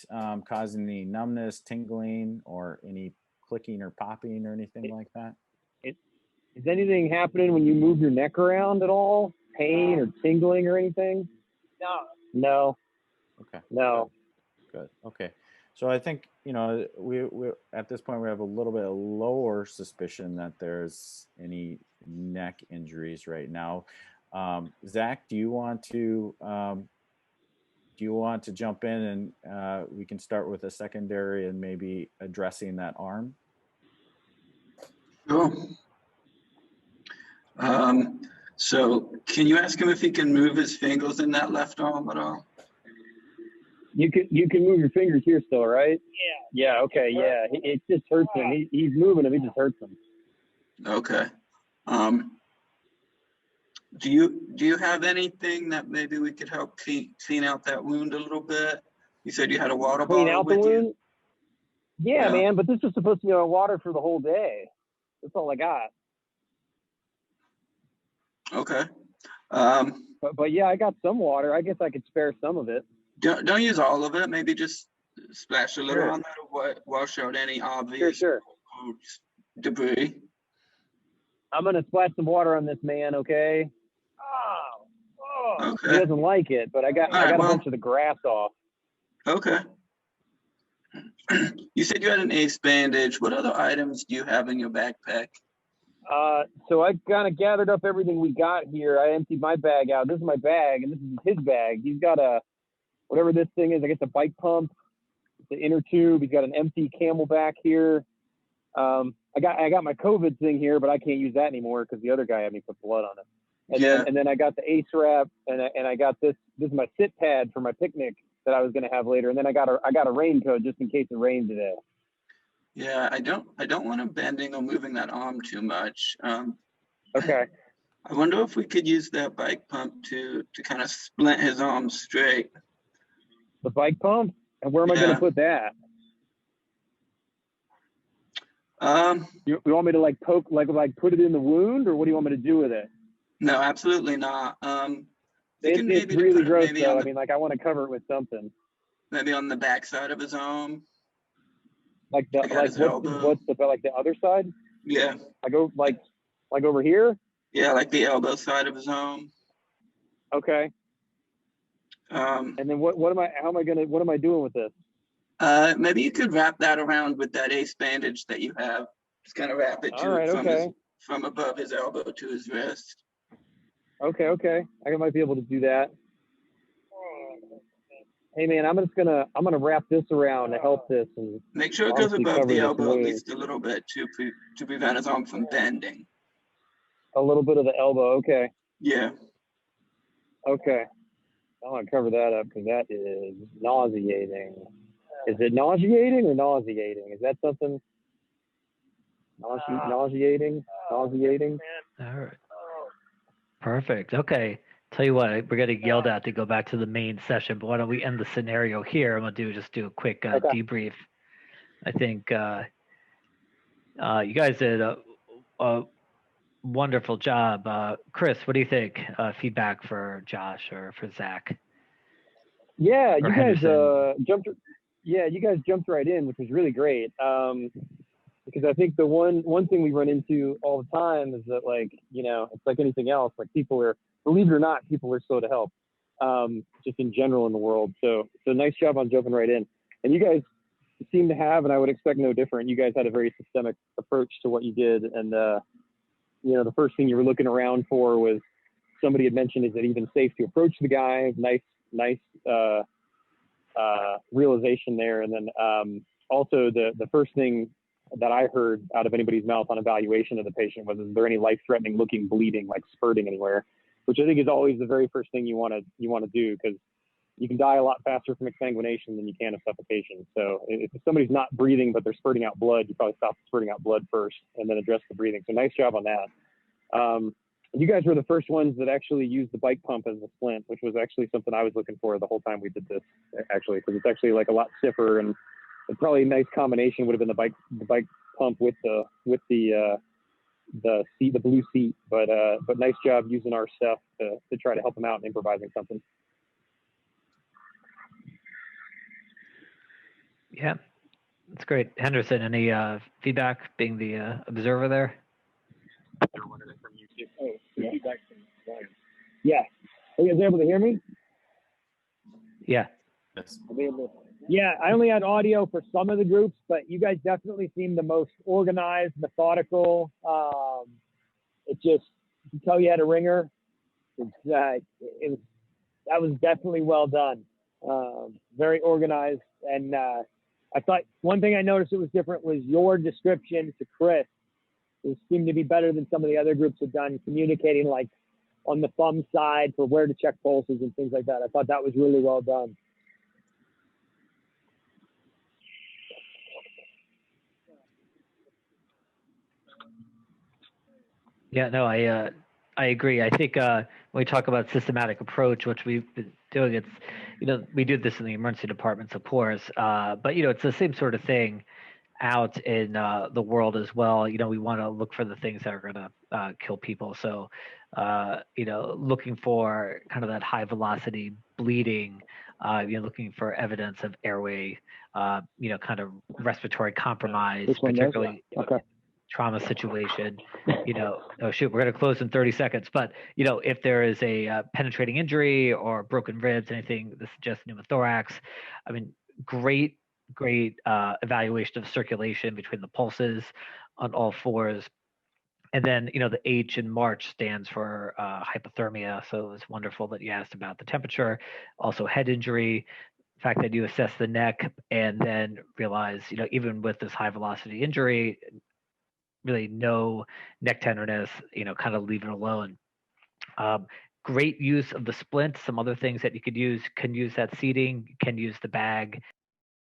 P: causing any numbness, tingling, or any clicking or popping or anything like that?
Q: Is anything happening when you move your neck around at all? Pain or tingling or anything? No.
P: Okay.
Q: No.
P: Good. Okay. So I think, we at this point we have a little bit lower suspicion that there's any neck injuries right now. Zach, do you want to jump in and we can start with a secondary and maybe addressing that arm?
H: Sure. So can you ask him if he can move his fingers in that left arm at all?
Q: You can move your fingers here still, right? Yeah. Yeah. Okay. Yeah. It just hurts him. He's moving them. It just hurts him.
H: Okay. Do you have anything that maybe we could help clean out that wound a little bit? You said you had a water bottle
Q: Clean out the
H: with
Q: wound?
H: you?
Q: Yeah, man. But this is supposed to be on water for the whole day. That's all I got.
H: Okay.
Q: But yeah, I got some water. I guess I could spare some of it.
H: Don't use all of it. Maybe just splash a little
Q: Sure.
H: on there to wash out any obvious debris.
Q: I'm gonna splash some water on this man, okay?
H: Okay.
Q: He doesn't like it, but I got a bunch of the grass off.
H: Okay. You said you had an ace bandage. What other items do you have in your backpack?
Q: So I kind of gathered up everything we got here. I emptied my bag out. This is my bag, and this is his bag. He's got whatever this thing is. I guess a bike pump, the inner tube. He's got an empty Camelback here. I got my COVID thing here, but I can't use that anymore because the other guy had me put blood on it. And then I got the ace wrap, and I got this. This is my sit pad for my picnic that I was gonna have later. And then I got a raincoat just in case it rained today.
H: Yeah, I don't want him bending or moving that arm too much.
Q: Okay.
H: I wonder if we could use that bike pump to kind of splint his arm straight.
Q: The bike pump? And where am I gonna put that? You want me to like poke, like put it in the wound, or what do you want me to do with it?
H: No, absolutely not.
Q: It's really gross though. I mean, like I want to cover it with something.
H: Maybe on the back side of his arm.
Q: Like the what's the other side?
H: Yeah.
Q: I go like over here.
H: Yeah, like the elbow side of his arm.
Q: Okay. And then what am I doing with this?
H: Maybe you could wrap that around with that ace bandage that you have. Just kind of wrap it
Q: All right, okay.
H: from above his elbow to his wrist.
Q: Okay. I might be able to do that. Hey man, I'm gonna wrap this around to help this and
H: make sure it goes
Q: obviously
H: above
Q: cover
H: the
Q: this
H: elbow at
Q: wing.
H: least a little bit to prevent his arm from bending.
Q: A little bit of the elbow, okay.
H: Yeah.
Q: Okay. I want to cover that up because that is nauseating. Is it nauseating or nauseating? Is that something? Nauseating? Nauseating?
O: All right. Perfect. Okay. Tell you what, we're getting yelled at to go back to the main session, but why don't we end the scenario here? I'm gonna just do a quick debrief. I think you guys did a wonderful job. Chris, what do you think? Feedback for Josh or for Zach?
Q: Yeah,
O: Or
Q: you guys
O: Henderson?
Q: jumped. Yeah, you guys jumped right in, which was really great. Because I think the one thing we run into all the time is that, like, you know, it's like anything else. Like, people are, believe it or not, people are slow to help, just in general in the world. So nice job on jumping right in. And you guys seem to have, and I would expect no different. You guys had a very systemic approach to what you did, and you know, the first thing you were looking around for was somebody had mentioned, is it even safe to approach the guy? Nice realization there. And then also the first thing that I heard out of anybody's mouth on evaluation of the patient was, is there any life-threatening looking bleeding, like spurting anywhere? Which I think is always the very first thing you want to do, because you can die a lot faster from exsanguination than you can of suffocation. So if somebody's not breathing but they're spurting out blood, you probably stop spurting out blood first and then address the breathing. So nice job on that. You guys were the first ones that actually used the bike pump as a splint, which was actually something I was looking for the whole time we did this, actually, because it's actually like a lot stiffer, and probably a nice combination would have been the bike pump with the seat, the blue seat. But nice job using our stuff to try to help them out and improvising something.
O: Yeah, that's great. Henderson, any feedback being the observer there?
Q: Yeah. Are you guys able to hear me?
O: Yeah.
Q: Yeah, I only had audio for some of the groups, but you guys definitely seemed the most organized, methodical. It just, you can tell you had a ringer. That was definitely well done. Very organized. And I thought one thing I noticed that was different was your description to Chris. It seemed to be better than some of the other groups have done, communicating like on the thumb side for where to check pulses and things like that. I thought that was really well done.
O: Yeah, no, I agree. I think when we talk about systematic approach, which we've been doing, it's, you know, we do this in the emergency departments, of course, but, you know, it's the same sort of thing out in the world as well. You know, we want to look for the things that are going to kill people. So, you know, looking for kind of that high velocity bleeding, you know, looking for evidence of airway, you know, kind of respiratory compromise, particularly trauma situation. You know, oh shoot, we're going to close in 30 seconds. But, you know, if there is a penetrating injury or broken ribs, anything that suggests pneumothorax, I mean, great evaluation of circulation between the pulses on all fours. And then, you know, the H in March stands for hypothermia. So it was wonderful that you asked about the temperature, also head injury, the fact that you assess the neck and then realize, you know, even with this high velocity injury, really no neck tenderness, you know, kind of leave it alone. Great use of the splint. Some other things that you could use, can use that seating, can use the bag.